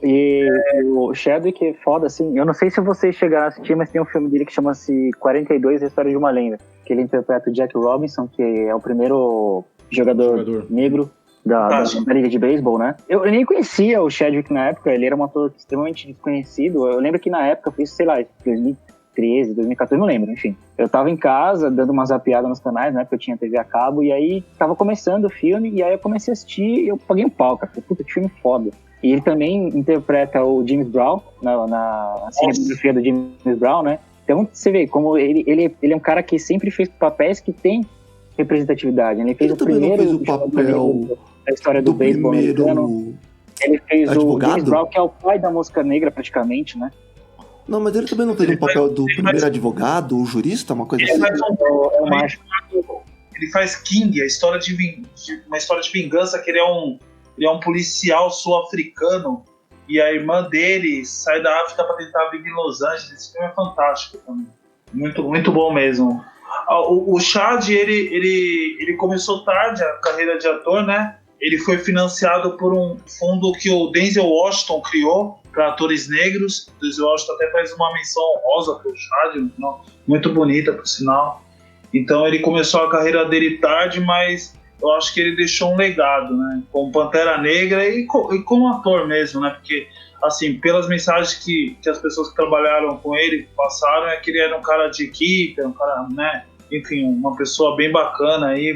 E o Chadwick é foda, assim. Eu não sei se vocês chegaram a assistir, mas tem um filme dele que chama-se 42, A História de uma Lenda. Que ele interpreta o Jack Robinson, que é o primeiro jogador negro da Liga de Beisebol, né? Eu nem conhecia o Chadwick na época, ele era um ator extremamente desconhecido. Eu lembro que na época, sei lá, 2013, 2014, não lembro, enfim. Eu tava em casa, dando uma zapeada nos canais, né? Porque eu tinha TV a cabo, e aí tava começando o filme, e aí eu comecei a assistir, e eu paguei um pau, cara. Falei, puta, que filme foda. E ele também interpreta o James Brown, na cinematografia do James Brown, né? Então, você vê como ele é um cara que sempre fez papéis que tem representatividade. Ele fez o primeiro fez o papel da história do beisebol americano. Ele fez advogado? O James Brown, que é o pai da música negra, praticamente, né? Não, mas ele também não fez o papel do primeiro advogado, ou jurista, uma coisa assim? Ele faz King, uma história de vingança, que ele é um policial sul-africano, e a irmã dele sai da África para tentar viver em Los Angeles. Esse filme é fantástico também. Muito, muito bom mesmo. O Chad, ele começou tarde a carreira de ator, né? Ele foi financiado por um fundo que o Denzel Washington criou para atores negros. O Denzel Washington até faz uma menção honrosa para o Chad, muito bonita, por sinal. Então ele começou a carreira dele tarde, mas eu acho que ele deixou um legado, né? Como Pantera Negra e como ator mesmo, né? Porque, assim, pelas mensagens que as pessoas que trabalharam com ele passaram, é que ele era um cara de equipe, um cara, né? Enfim, uma pessoa bem bacana aí,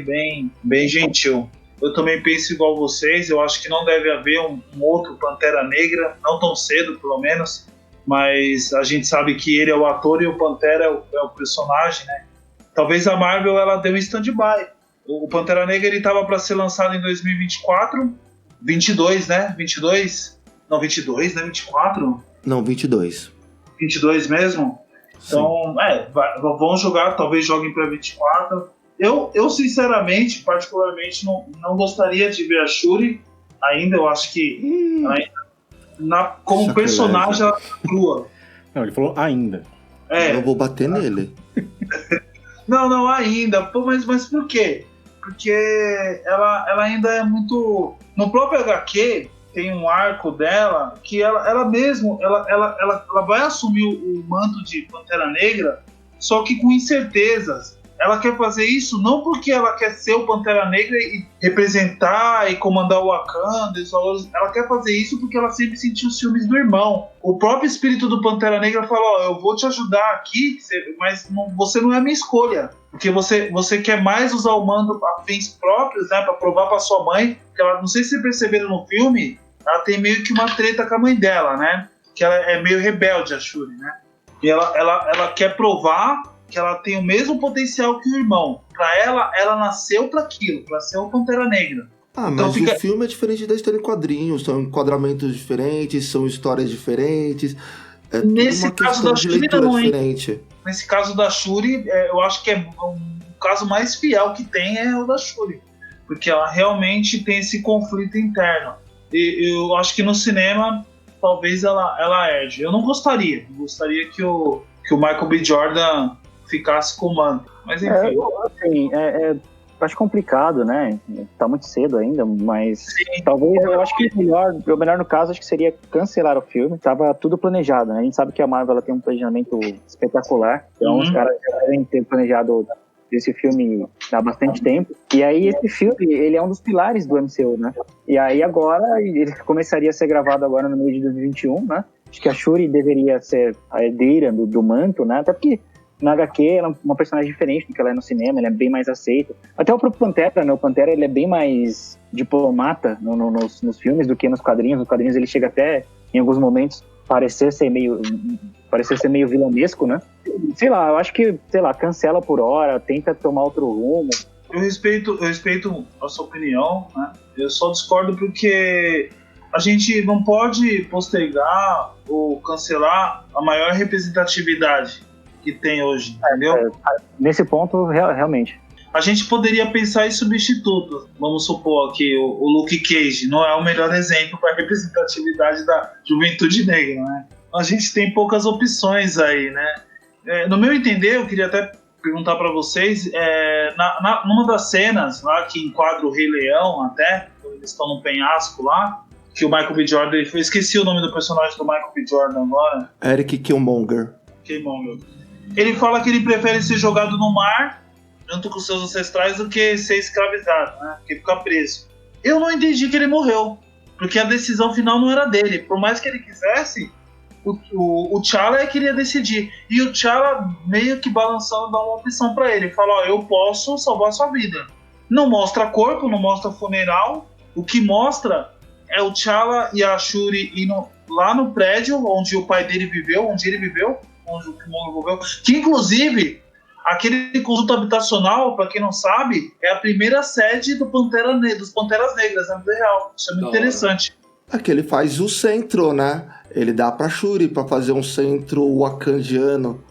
bem gentil. Eu também penso igual vocês, eu acho que não deve haver um outro Pantera Negra, não tão cedo, pelo menos, mas a gente sabe que ele é o ator e o Pantera é o personagem, né? Talvez a Marvel, ela deu um stand-by. O Pantera Negra, ele estava para ser lançado em 2024, 22, né? 22? Não, 22, né? 24? Não, 22. 22 mesmo? Então, vão jogar, talvez joguem para 24. Eu sinceramente, particularmente, não gostaria de ver a Shuri ainda. Eu acho que como personagem ela tá crua. Não, ele falou ainda. Eu vou bater nele. Não, ainda. Pô, mas por quê? Porque ela ainda é muito... No próprio HQ tem um arco dela que ela mesmo vai assumir o manto de Pantera Negra, só que com incertezas. ela quer fazer isso não porque ela quer ser o Pantera Negra e representar e comandar o Wakanda, ela quer fazer isso porque ela sempre sentiu os ciúmes do irmão. O próprio espírito do Pantera Negra fala, eu vou te ajudar aqui, mas você não é a minha escolha. Porque você quer mais usar o manto a fins próprios, né, pra provar pra sua mãe, que ela, não sei se vocês perceberam no filme, ela tem meio que uma treta com a mãe dela, né, que ela é meio rebelde, a Shuri, né, e ela quer provar que ela tem o mesmo potencial que o irmão. Pra ela nasceu pra aquilo, pra ser o Pantera Negra. Então mas o filme é diferente da história em quadrinhos, são enquadramentos diferentes, são histórias diferentes, é nesse caso da Shuri não, diferente. Nesse caso da Shuri, eu acho que é o caso mais fiel que tem é o da Shuri, porque ela realmente tem esse conflito interno. E eu acho que no cinema talvez ela herde. Eu não gostaria que o Michael B. Jordan ficasse com o manto, mas enfim. Acho complicado, né? Tá muito cedo ainda, mas sim, talvez, eu acho que o melhor no caso, acho que seria cancelar o filme. Tava tudo planejado, né? A gente sabe que a Marvel ela tem um planejamento espetacular, então os caras já devem ter planejado esse filme há bastante tempo. E aí esse filme, ele é um dos pilares do MCU, né? E aí agora, ele começaria a ser gravado agora no meio de 2021, né? Acho que a Shuri deveria ser a herdeira do manto, né? Até porque na HQ ela é uma personagem diferente do que ela é no cinema, ela é bem mais aceita. Até o próprio Pantera, né? O Pantera ele é bem mais diplomata nos filmes do que nos quadrinhos. Nos quadrinhos ele chega até, em alguns momentos, parecer ser meio vilanesco, né? Sei lá, eu acho que, cancela por hora, tenta tomar outro rumo. Eu respeito a sua opinião, né? Eu só discordo porque a gente não pode postergar ou cancelar a maior representatividade que tem hoje, entendeu? Nesse ponto, realmente. A gente poderia pensar em substitutos. Vamos supor que o Luke Cage não é o melhor exemplo para a representatividade da juventude negra, né? A gente tem poucas opções aí, né? No meu entender, eu queria até perguntar para vocês, numa das cenas lá que enquadra o Rei Leão até, quando eles estão no penhasco lá, que o Michael B. Jordan, eu esqueci o nome do personagem do Michael B. Jordan agora. Eric Killmonger. Ele fala que ele prefere ser jogado no mar junto com seus ancestrais do que ser escravizado, né? Porque fica preso. Eu não entendi que ele morreu, porque a decisão final não era dele. Por mais que ele quisesse, o T'Challa queria decidir. E o T'Challa meio que balançando dá uma opção pra ele. Fala, eu posso salvar a sua vida. Não mostra corpo, não mostra funeral. O que mostra é o T'Challa e a Shuri indo lá no prédio onde o pai dele viveu, onde ele viveu, onde o Killmonger viveu. Que inclusive, aquele conjunto habitacional, pra quem não sabe, é a primeira sede dos Panteras Negras na vida real. Isso é muito interessante. É que ele faz o centro, né? Ele dá pra Shuri pra fazer um centro wakandiano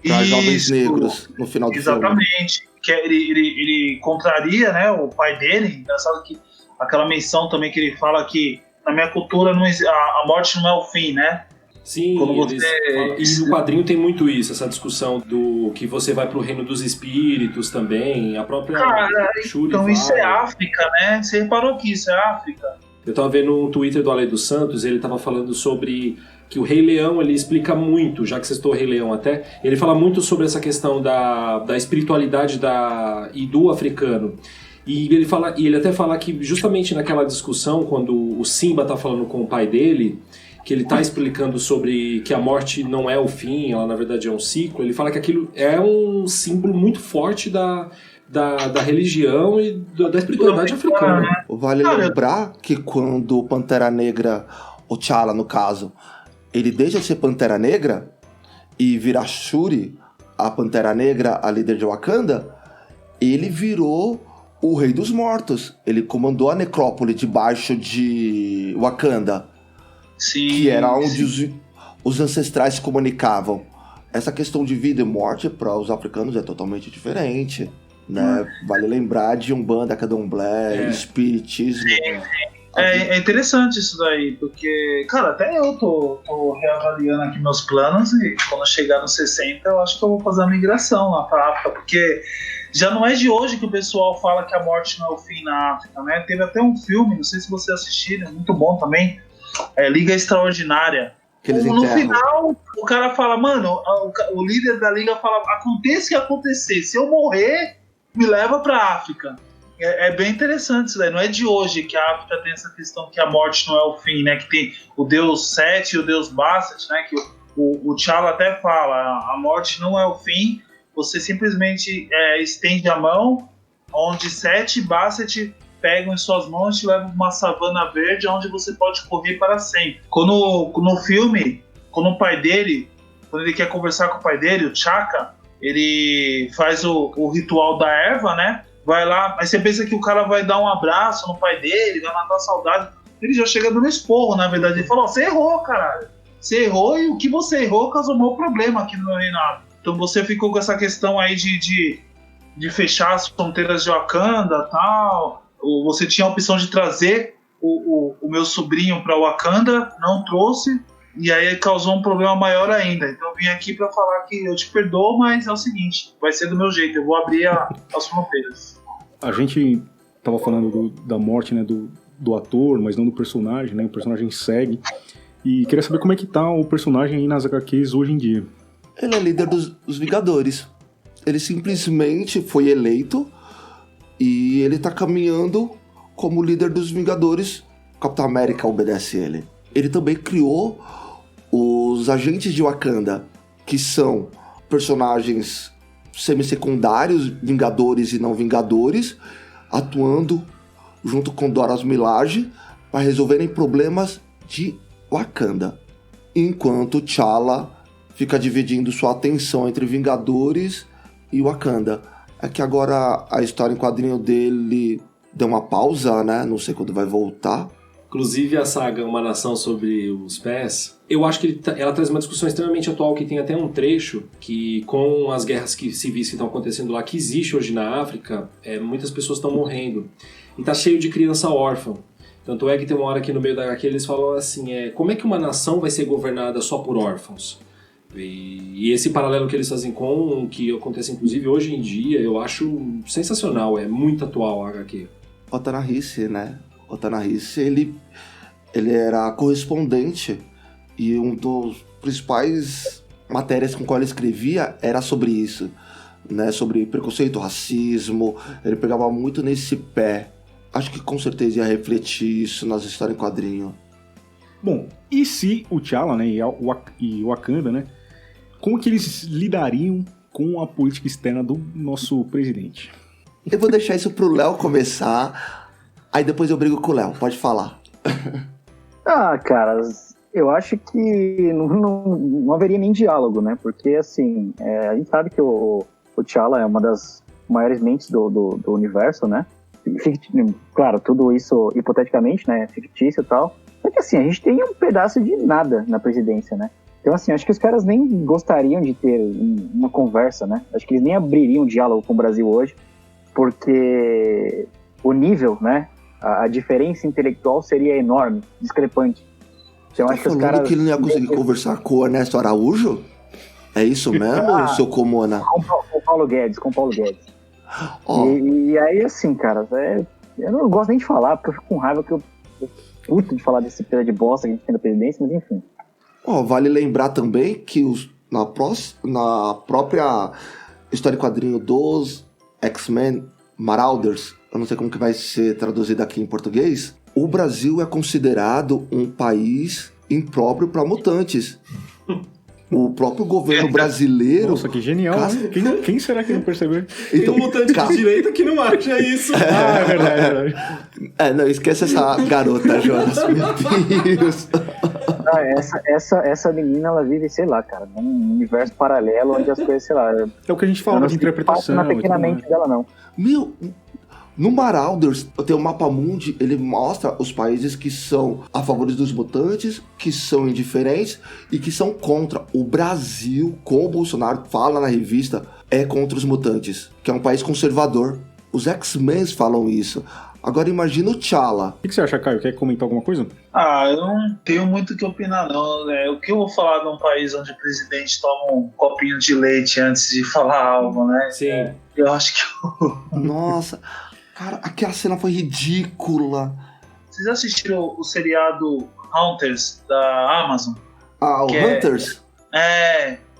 pra jovens negros no final do filme. Exatamente. Que ele contraria, né, o pai dele. Engraçado que aquela menção também que ele fala que na minha cultura a morte não é o fim, né? Sim, e no quadrinho tem muito isso, essa discussão do que você vai pro reino dos espíritos também, a própria Shuri então vai. Isso é África, né? Você reparou que isso é África? Eu tava vendo um Twitter do Ale dos Santos, ele tava falando sobre que o Rei Leão, ele explica muito, já que você citou o Rei Leão até, ele fala muito sobre essa questão da espiritualidade e do africano. E ele até fala que justamente naquela discussão, quando o Simba tá falando com o pai dele, que ele tá explicando sobre que a morte não é o fim, ela na verdade é um ciclo, ele fala que aquilo é um símbolo muito forte da religião e da espiritualidade africana. Vale lembrar que quando o Pantera Negra, o T'Challa no caso, ele deixa de ser Pantera Negra e vira Shuri, a Pantera Negra, a líder de Wakanda, ele virou o Rei dos Mortos. Ele comandou a necrópole debaixo de Wakanda. Sim, que era onde os ancestrais se comunicavam. Essa questão de vida e morte para os africanos é totalmente diferente, né? Vale lembrar de Umbanda, Candomblé, Espiritismo. É interessante isso daí, porque, cara, até eu tô reavaliando aqui meus planos e quando chegar nos 60 eu acho que eu vou fazer uma migração lá pra África, porque já não é de hoje que o pessoal fala que a morte não é o fim na África, né? Teve até um filme, não sei se vocês assistiram, muito bom também, Liga Extraordinária, Que eles No enterram. final, o cara fala, mano, o líder da liga fala, aconteça o que acontecer, se eu morrer, me leva pra África. É bem interessante isso daí, não é de hoje que a África tem essa questão que a morte não é o fim, né? Que tem o deus Sete e o deus Bastet, né? Que o T'Challa até fala, a morte não é o fim, você simplesmente estende a mão, onde Sete e Bastet pegam em suas mãos e te levam para uma savana verde onde você pode correr para sempre. No filme, quando o pai dele, quando ele quer conversar com o pai dele, o T'Chaka, ele faz o ritual da erva, né? Vai lá, aí você pensa que o cara vai dar um abraço no pai dele, vai matar a saudade. Ele já chega dando esporro, na verdade. Ele fala, você errou, caralho. Você errou e o que você errou causou um problema aqui no meu reinado. Então você ficou com essa questão aí de fechar as fronteiras de Wakanda e tal. Você tinha a opção de trazer o meu sobrinho para Wakanda, não trouxe, e aí causou um problema maior ainda. Então eu vim aqui para falar que eu te perdoo, mas é o seguinte, vai ser do meu jeito, eu vou abrir as fronteiras. A gente tava falando da morte, né, do ator, mas não do personagem, né? O personagem segue. E queria saber como é que tá o personagem aí nas HQs hoje em dia. Ele é líder dos Vingadores. Ele simplesmente foi eleito e ele tá caminhando como líder dos Vingadores. O Capitão América obedece ele. Ele também criou os agentes de Wakanda, que são personagens semi-secundários, Vingadores e não Vingadores, atuando junto com Dora Milaje para resolverem problemas de Wakanda. Enquanto T'Challa fica dividindo sua atenção entre Vingadores e Wakanda. É que agora a história em quadrinho dele deu uma pausa, né? Não sei quando vai voltar. Inclusive a saga Uma Nação sobre os Pés, eu acho que ela traz uma discussão extremamente atual, que tem até um trecho que, com as guerras civis que estão acontecendo lá, que existe hoje na África, muitas pessoas estão morrendo. E tá cheio de criança órfã. Tanto é que tem uma hora aqui no meio da HQ eles falam assim, como é que uma nação vai ser governada só por órfãos? E esse paralelo que eles fazem com o que acontece inclusive hoje em dia, eu acho sensacional, é muito atual a HQ. O Ta-Nehisi, né? O Ta-Nehisi, ele era correspondente e um dos principais matérias com qual ele escrevia era sobre isso, né? Sobre preconceito, racismo, ele pegava muito nesse pé. Acho que com certeza ia refletir isso nas histórias em quadrinho. Bom, e se o T'Challa, né, e o Wakanda, né, como que eles lidariam com a política externa do nosso presidente? Eu vou deixar isso pro Léo começar, aí depois eu brigo com o Léo, pode falar. Cara, eu acho que não haveria nem diálogo, né? Porque, assim, a gente sabe que o T'Challa é uma das maiores mentes do universo, né? Claro, tudo isso hipoteticamente, né? Fictício e tal. Só que, assim, a gente tem um pedaço de nada na presidência, né? Então, assim, acho que os caras nem gostariam de ter uma conversa, né? Acho que eles nem abririam um diálogo com o Brasil hoje, porque o nível, né? A diferença intelectual seria enorme, discrepante. Então, acho que os caras... que ele não ia conseguir conversar com o Ernesto Araújo? É isso mesmo, seu Comona? Com Paulo Guedes. Oh. E aí, assim, cara, eu não gosto nem de falar, porque eu fico com raiva que eu puto de falar desse pedaço de bosta que a gente tem na presidência, mas enfim. Vale lembrar também que na própria história em quadrinho dos X-Men Marauders, eu não sei como que vai ser traduzido aqui em português, o Brasil é considerado um país impróprio para mutantes. O próprio governo brasileiro... Nossa, que genial, né? Quem será que não percebeu? Tem um mutante de direita que não acha isso. É verdade. Não, esquece essa garota, Jonas. Meu Deus. Essa menina, ela vive, sei lá, cara, num universo paralelo onde as coisas, sei lá... É o que a gente fala de interpretação. Não pequena mente dela, não. No Marauders, tem o Mapa Mundi, ele mostra os países que são a favor dos mutantes, que são indiferentes e que são contra. O Brasil, com o Bolsonaro, fala na revista, é contra os mutantes, que é um país conservador. Os X-Men falam isso. Agora imagina o T'Challa. O que você acha, Caio? Quer comentar alguma coisa? Eu não tenho muito o que opinar, não. O que eu vou falar de um país onde o presidente toma um copinho de leite antes de falar algo, né? Sim. Eu acho que... Nossa... Cara, aquela cena foi ridícula. Vocês assistiram o seriado Hunters da Amazon? Ah, o Que Hunters?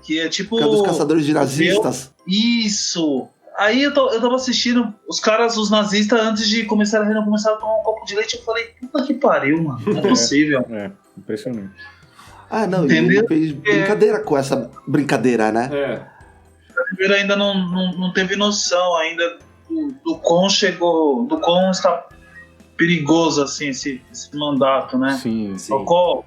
Que é tipo... Que é dos caçadores de nazistas. Isso! Aí eu tava assistindo os caras, os nazistas, antes de começar a reunião, começaram a tomar um copo de leite. Eu falei, puta que pariu, mano. Não é possível. Impressionante. Ah, não, e Entendeu? ele fez brincadeira com essa brincadeira, né? O Oliveira ainda não teve noção ainda do quão está perigoso, assim, esse mandato, né? Sim. Qual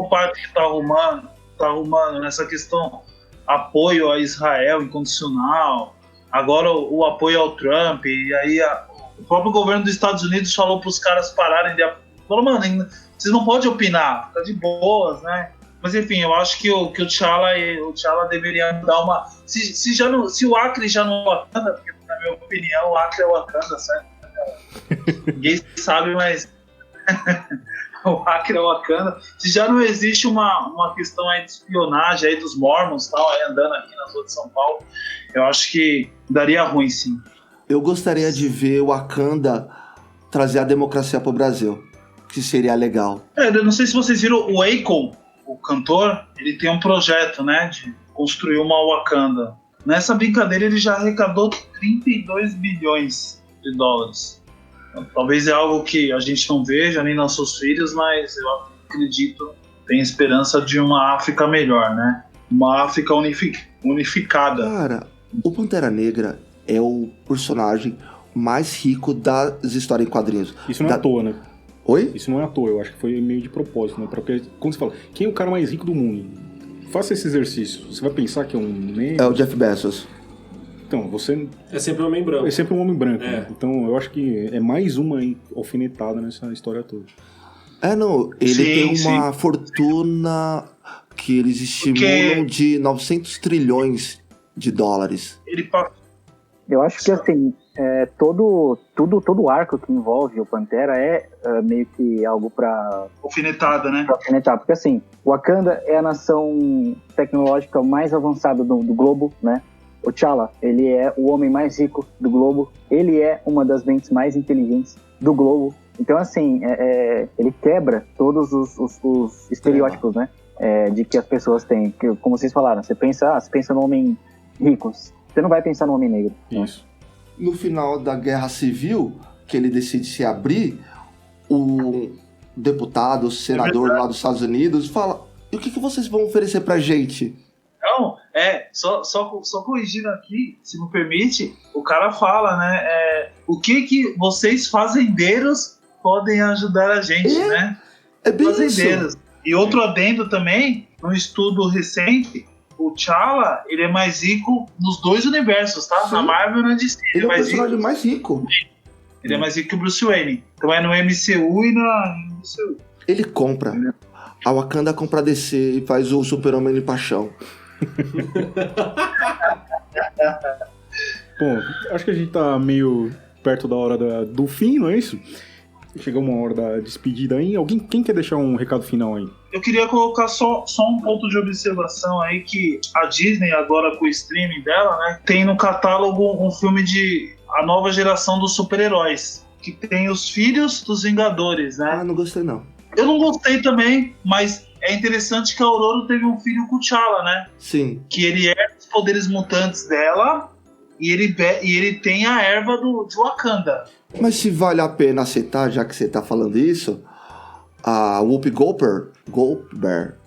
parte que tá arrumando nessa questão apoio a Israel incondicional, agora o apoio ao Trump, e aí o próprio governo dos Estados Unidos falou para os caras pararem falou, mano, vocês não podem opinar, fica de boas, né? Mas enfim, eu acho que o T'Challa deveria dar uma... Se o Acre já não é Wakanda, porque na minha opinião o Acre é Wakanda, certo? Ninguém sabe, mas o Acre é Wakanda. Se já não existe uma questão aí de espionagem aí dos Mormons, tal, aí andando aqui nas ruas de São Paulo, eu acho que daria ruim, sim. Eu gostaria de ver o Wakanda trazer a democracia pro Brasil, que seria legal. Eu não sei se vocês viram o Akon, o cantor, ele tem um projeto, né, de construir uma Wakanda. Nessa brincadeira ele já arrecadou 32 bilhões de dólares. Então, talvez é algo que a gente não veja, nem nossos filhos, mas eu acredito, tem esperança de uma África melhor, né? Uma África unificada. Cara, o Pantera Negra é o personagem mais rico das histórias em quadrinhos. Isso não é à toa, né? Oi? Isso não é à toa, eu acho que foi meio de propósito, né? Porque, quando você fala, quem é o cara mais rico do mundo? Faça esse exercício. Você vai pensar que é um negro. É o Jeff Bezos. Então, você... É sempre um homem branco. É sempre um homem branco, né? Então, eu acho que é mais uma alfinetada nessa história toda. Não, ele tem uma fortuna que eles estimulam de 900 trilhões de dólares. Eu acho que, assim, todo o arco que envolve o Pantera é meio que algo pra alfinetada, né? Pra alfinetar, porque, assim, Wakanda é a nação tecnológica mais avançada do globo, né? O T'Challa, ele é o homem mais rico do globo, ele é uma das mentes mais inteligentes do globo. Então, assim, ele quebra todos os estereótipos, né? De que as pessoas têm. Que, como vocês falaram, você pensa no homem rico, você não vai pensar no homem negro. Isso. No final da Guerra Civil, que ele decide se abrir, o deputado, o senador lá dos Estados Unidos fala: e o que vocês vão oferecer pra gente? Não, só corrigindo aqui, se me permite, o cara fala, né? O que vocês fazendeiros podem ajudar a gente, né? É bem Fazendeiros. isso. E outro adendo também, num estudo recente, o T'Challa, ele é mais rico nos dois universos, tá? Sim. Na Marvel e na DC. Ele é o personagem mais rico. Ele é mais rico que o Bruce Wayne. Então é no MCU e na MCU. Ele compra. A Wakanda compra a DC e faz o Super-Homem de paixão. Bom, acho que a gente tá meio perto da hora do fim, não é isso? Chegou uma hora da despedida aí. Quem quer deixar um recado final aí? Eu queria colocar só um ponto de observação aí, que a Disney, agora com o streaming dela, né, tem no catálogo um filme de a nova geração dos super-heróis, que tem os filhos dos Vingadores, né? Ah, não gostei não. Eu não gostei também, mas é interessante que a Aurora teve um filho com o T'Challa, né? Sim. Que ele herda os poderes mutantes dela e ele tem a erva de Wakanda. Mas se vale a pena aceitar, já que você tá falando isso, a Whoopi Goldberg,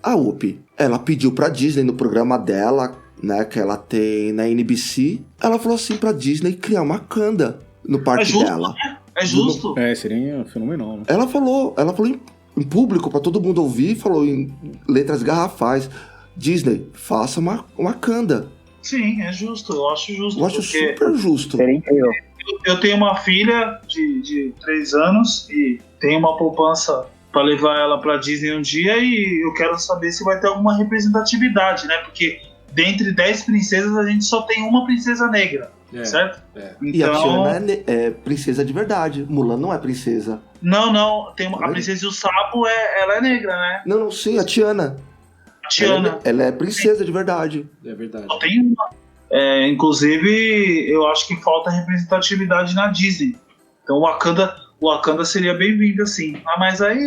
a Whoopi, ela pediu pra Disney no programa dela, né, que ela tem na NBC, ela falou assim pra Disney criar uma Wakanda no parque dela. Né? É justo. Seria fenomenal, né? Ela falou em público pra todo mundo ouvir, falou em letras garrafais: Disney, faça uma Wakanda. Sim, é justo, eu acho justo. Eu acho super justo. Seria incrível. Eu tenho uma filha de 3 anos e tenho uma poupança para levar ela para Disney um dia, e eu quero saber se vai ter alguma representatividade, né? Porque dentre 10 princesas a gente só tem uma princesa negra, certo? E a Então, Tiana é princesa de verdade. Mulan não é princesa. não, tem a princesa e o sapo, ela é negra, né? Não, sim, a Tiana. A Tiana. Ela é princesa de verdade. É verdade. Só tem uma. Inclusive, eu acho que falta representatividade na Disney. Então o Wakanda seria bem-vindo, assim. Mas aí,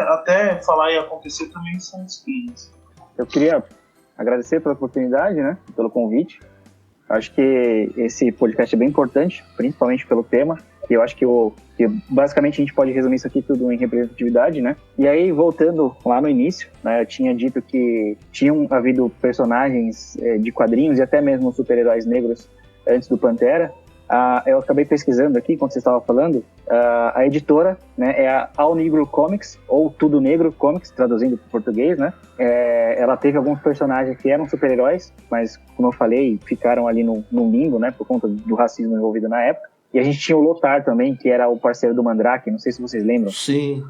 até falar e acontecer também são os 15. Eu queria agradecer pela oportunidade, né? Pelo convite. Acho que esse podcast é bem importante, principalmente pelo tema. E eu acho que basicamente a gente pode resumir isso aqui tudo em representatividade, né? E aí, voltando lá no início, né, eu tinha dito que tinham havido personagens de quadrinhos e até mesmo super-heróis negros antes do Pantera. Eu acabei pesquisando aqui, quando você estava falando, a editora, né, é a All Negro Comics, ou Tudo Negro Comics, traduzindo para o português, né? Ela teve alguns personagens que eram super-heróis, mas, como eu falei, ficaram ali no limbo, né, por conta do racismo envolvido na época. E a gente tinha o Lothar também, que era o parceiro do Mandrake, não sei se vocês lembram. Sim.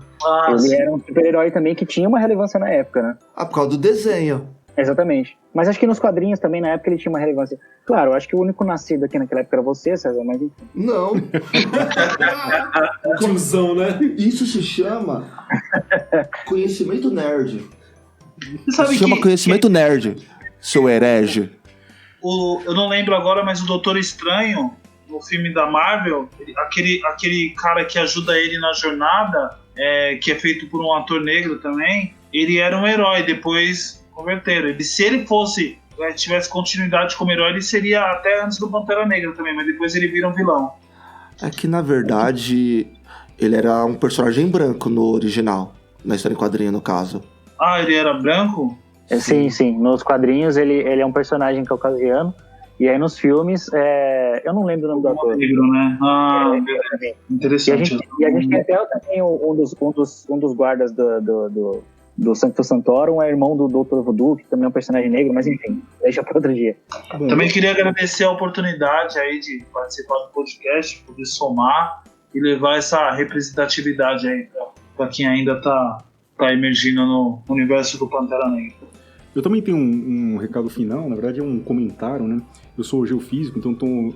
Ele era um super-herói também que tinha uma relevância na época, né? Por causa do desenho. Exatamente. Mas acho que nos quadrinhos também, na época, ele tinha uma relevância. Claro, acho que o único nascido aqui naquela época era você, César, mas enfim. Não. Tiozão, né? Isso se chama conhecimento nerd. Você sabe Se chama conhecimento nerd, seu herege. eu não lembro agora, mas o Doutor Estranho, no filme da Marvel, aquele cara que ajuda ele na jornada, que é feito por um ator negro também, ele era um herói, depois converteram. Se ele fosse, tivesse continuidade como herói, ele seria até antes do Pantera Negra também, mas depois ele vira um vilão. É que, na verdade, ele era um personagem branco no original, na história em quadrinho, no caso. Ele era branco? Sim. Nos quadrinhos ele é um personagem caucasiano. E aí nos filmes, eu não lembro o nome do ator. Negro, né? Interessante. E a gente tem até também um dos guardas do Sancto Sanctorum, é irmão do Dr. Voodoo, que também é um personagem negro, mas enfim, deixa para outro dia. Também queria agradecer a oportunidade aí de participar do podcast, poder somar e levar essa representatividade aí para quem ainda tá emergindo no universo do Pantera Negra. Eu também tenho um recado final, na verdade é um comentário, né? Eu sou geofísico, então estou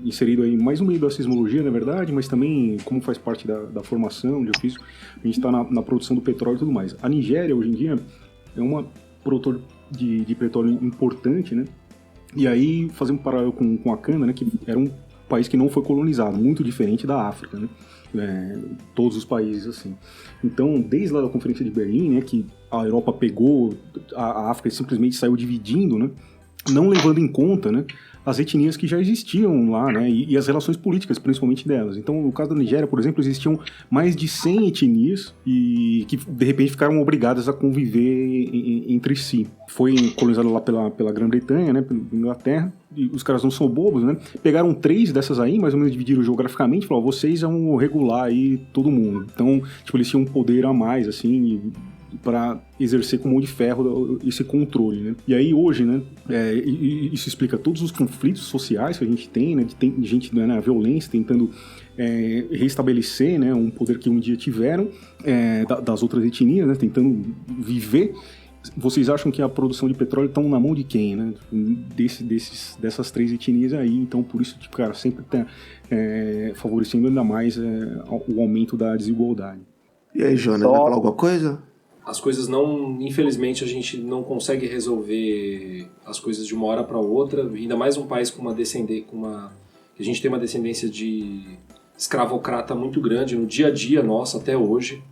inserido aí mais no meio da sismologia, na verdade, mas também como faz parte da formação de geofísico, a gente está na produção do petróleo e tudo mais. A Nigéria, hoje em dia, é uma produtora de petróleo importante, né? E aí, fazer um paralelo com a Cana, né? Que era um país que não foi colonizado, muito diferente da África, né? Todos os países assim. Então, desde lá da Conferência de Berlim, né, que a Europa pegou a África e simplesmente saiu dividindo, né, não levando em conta, né, as etnias que já existiam lá, né, e as relações políticas, principalmente delas. Então, no caso da Nigéria, por exemplo, existiam mais de 100 etnias e que, de repente, ficaram obrigadas a conviver entre si. Foi colonizado lá pela Grã-Bretanha, né, pela Inglaterra, e os caras não são bobos, né, pegaram 3 dessas aí, mais ou menos dividiram geograficamente, falaram, vocês vão regular aí todo mundo. Então, tipo, eles tinham um poder a mais, assim, para exercer com mão de ferro esse controle, né? E aí hoje, né, isso explica todos os conflitos sociais que a gente tem, né, de gente, né, na violência, tentando restabelecer, né, um poder que um dia tiveram, das outras etnias, né, tentando viver. Vocês acham que a produção de petróleo está na mão de quem, né? Dessas 3 etnias aí, então por isso, tipo, cara, sempre está favorecendo ainda mais o aumento da desigualdade. E aí, Jonas, vai falar alguma coisa? As coisas não, infelizmente, a gente não consegue resolver as coisas de uma hora para outra, ainda mais um país com que a gente tem uma descendência de escravocrata muito grande no dia a dia nosso até hoje.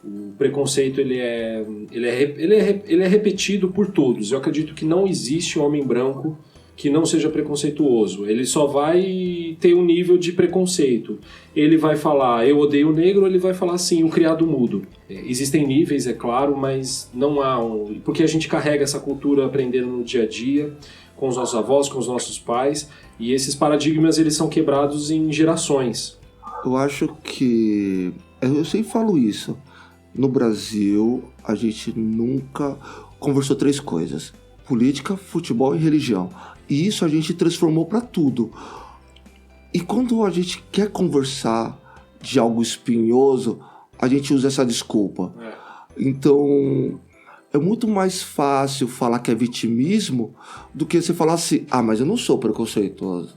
O preconceito ele é repetido por todos. Eu acredito que não existe homem branco que não seja preconceituoso. Ele só vai ter um nível de preconceito. Ele vai falar, eu odeio o negro, ele vai falar sim, o criado mudo. Existem níveis, é claro, mas não há porque a gente carrega essa cultura aprendendo no dia a dia, com os nossos avós, com os nossos pais, e esses paradigmas eles são quebrados em gerações. Eu acho que... Eu sempre falo isso. No Brasil, a gente nunca conversou 3 coisas: política, futebol e religião. E isso a gente transformou para tudo. E quando a gente quer conversar de algo espinhoso, a gente usa essa desculpa. Então, é muito mais fácil falar que é vitimismo do que você falar assim, mas eu não sou preconceituoso.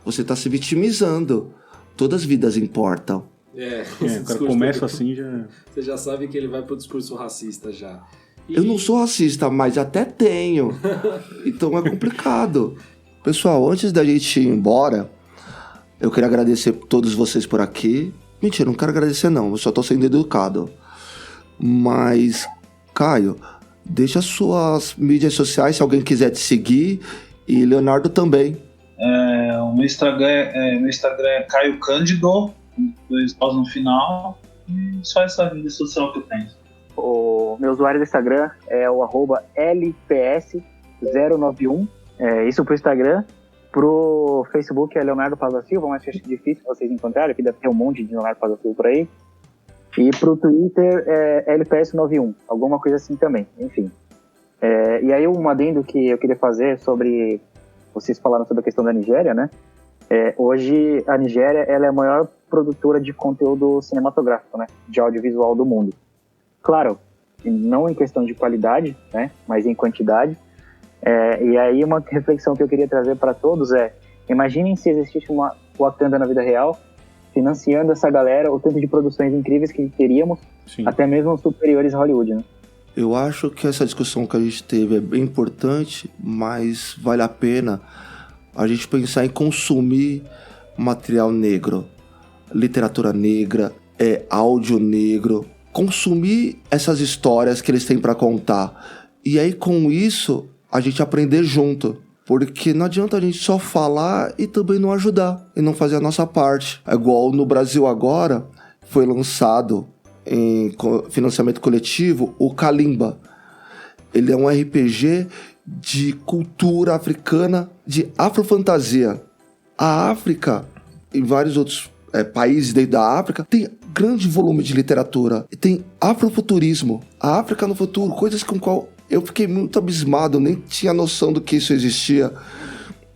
Você está se vitimizando. Todas as vidas importam. O cara começa assim já... Você já sabe que ele vai pro discurso racista já. Eu não sou racista, mas até tenho. Então é complicado. Pessoal, antes da gente ir embora, eu queria agradecer a todos vocês por aqui. Mentira, não quero agradecer não, eu só tô sendo educado. Mas, Caio, Deixa suas mídias sociais se alguém quiser te seguir, e Leonardo também. O meu Instagram é Caio Cândido, 2 paus no final, e só essa rede social que eu tenho. O meu usuário do Instagram é o @lps091, isso pro Instagram. Pro Facebook é Leonardo Paz da Silva, mas acho difícil vocês encontrarem, aqui deve ter um monte de Leonardo Paz da Silva por aí. E pro Twitter é LPS91, alguma coisa assim também, enfim. E aí um adendo que eu queria fazer sobre, vocês falaram sobre a questão da Nigéria, né? Hoje a Nigéria ela é a maior produtora de conteúdo cinematográfico, né? De audiovisual do mundo. Claro, não em questão de qualidade, né? Mas em quantidade. E aí uma reflexão que eu queria trazer para todos imaginem se existisse uma Wakanda na vida real, financiando essa galera, o tanto de produções incríveis que teríamos, Sim. até mesmo superiores a Hollywood, né? Eu acho que essa discussão que a gente teve é bem importante, mas vale a pena a gente pensar em consumir material negro, literatura negra, áudio negro, consumir essas histórias que eles têm para contar. E aí com isso a gente aprender junto. Porque não adianta a gente só falar e também não ajudar, e não fazer a nossa parte. É igual no Brasil agora, foi lançado em financiamento coletivo o Kalimba. Ele é um RPG de cultura africana, de afrofantasia. A África, em vários outros países dentro da África, tem grande volume de literatura. E tem afrofuturismo. A África no futuro, coisas com qual eu fiquei muito abismado, nem tinha noção do que isso existia.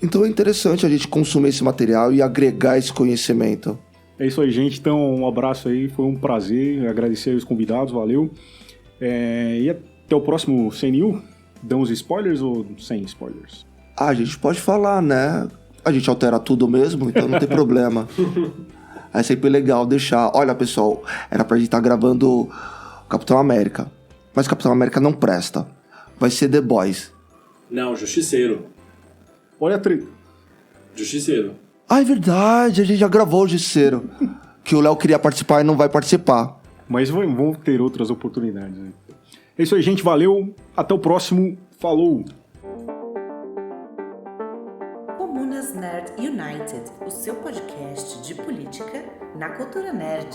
Então é interessante a gente consumir esse material e agregar esse conhecimento. É isso aí, gente. Então, um abraço aí. Foi um prazer. Agradecer aos convidados. Valeu. E até o próximo CNU. Damos spoilers ou sem spoilers? A gente pode falar, né? A gente altera tudo mesmo, então não tem problema. É sempre legal deixar... Olha, pessoal, era pra gente estar gravando Capitão América. Mas Capitão América não presta. Vai ser The Boys. Não, Justiceiro. Olha a treta. Justiceiro. Ah, é verdade, a gente já gravou o Justiceiro. Que o Léo queria participar e não vai participar. Mas vão ter outras oportunidades, né? É isso aí, gente. Valeu. Até o próximo. Falou! Comunas Nerd United, o seu podcast de política na cultura nerd.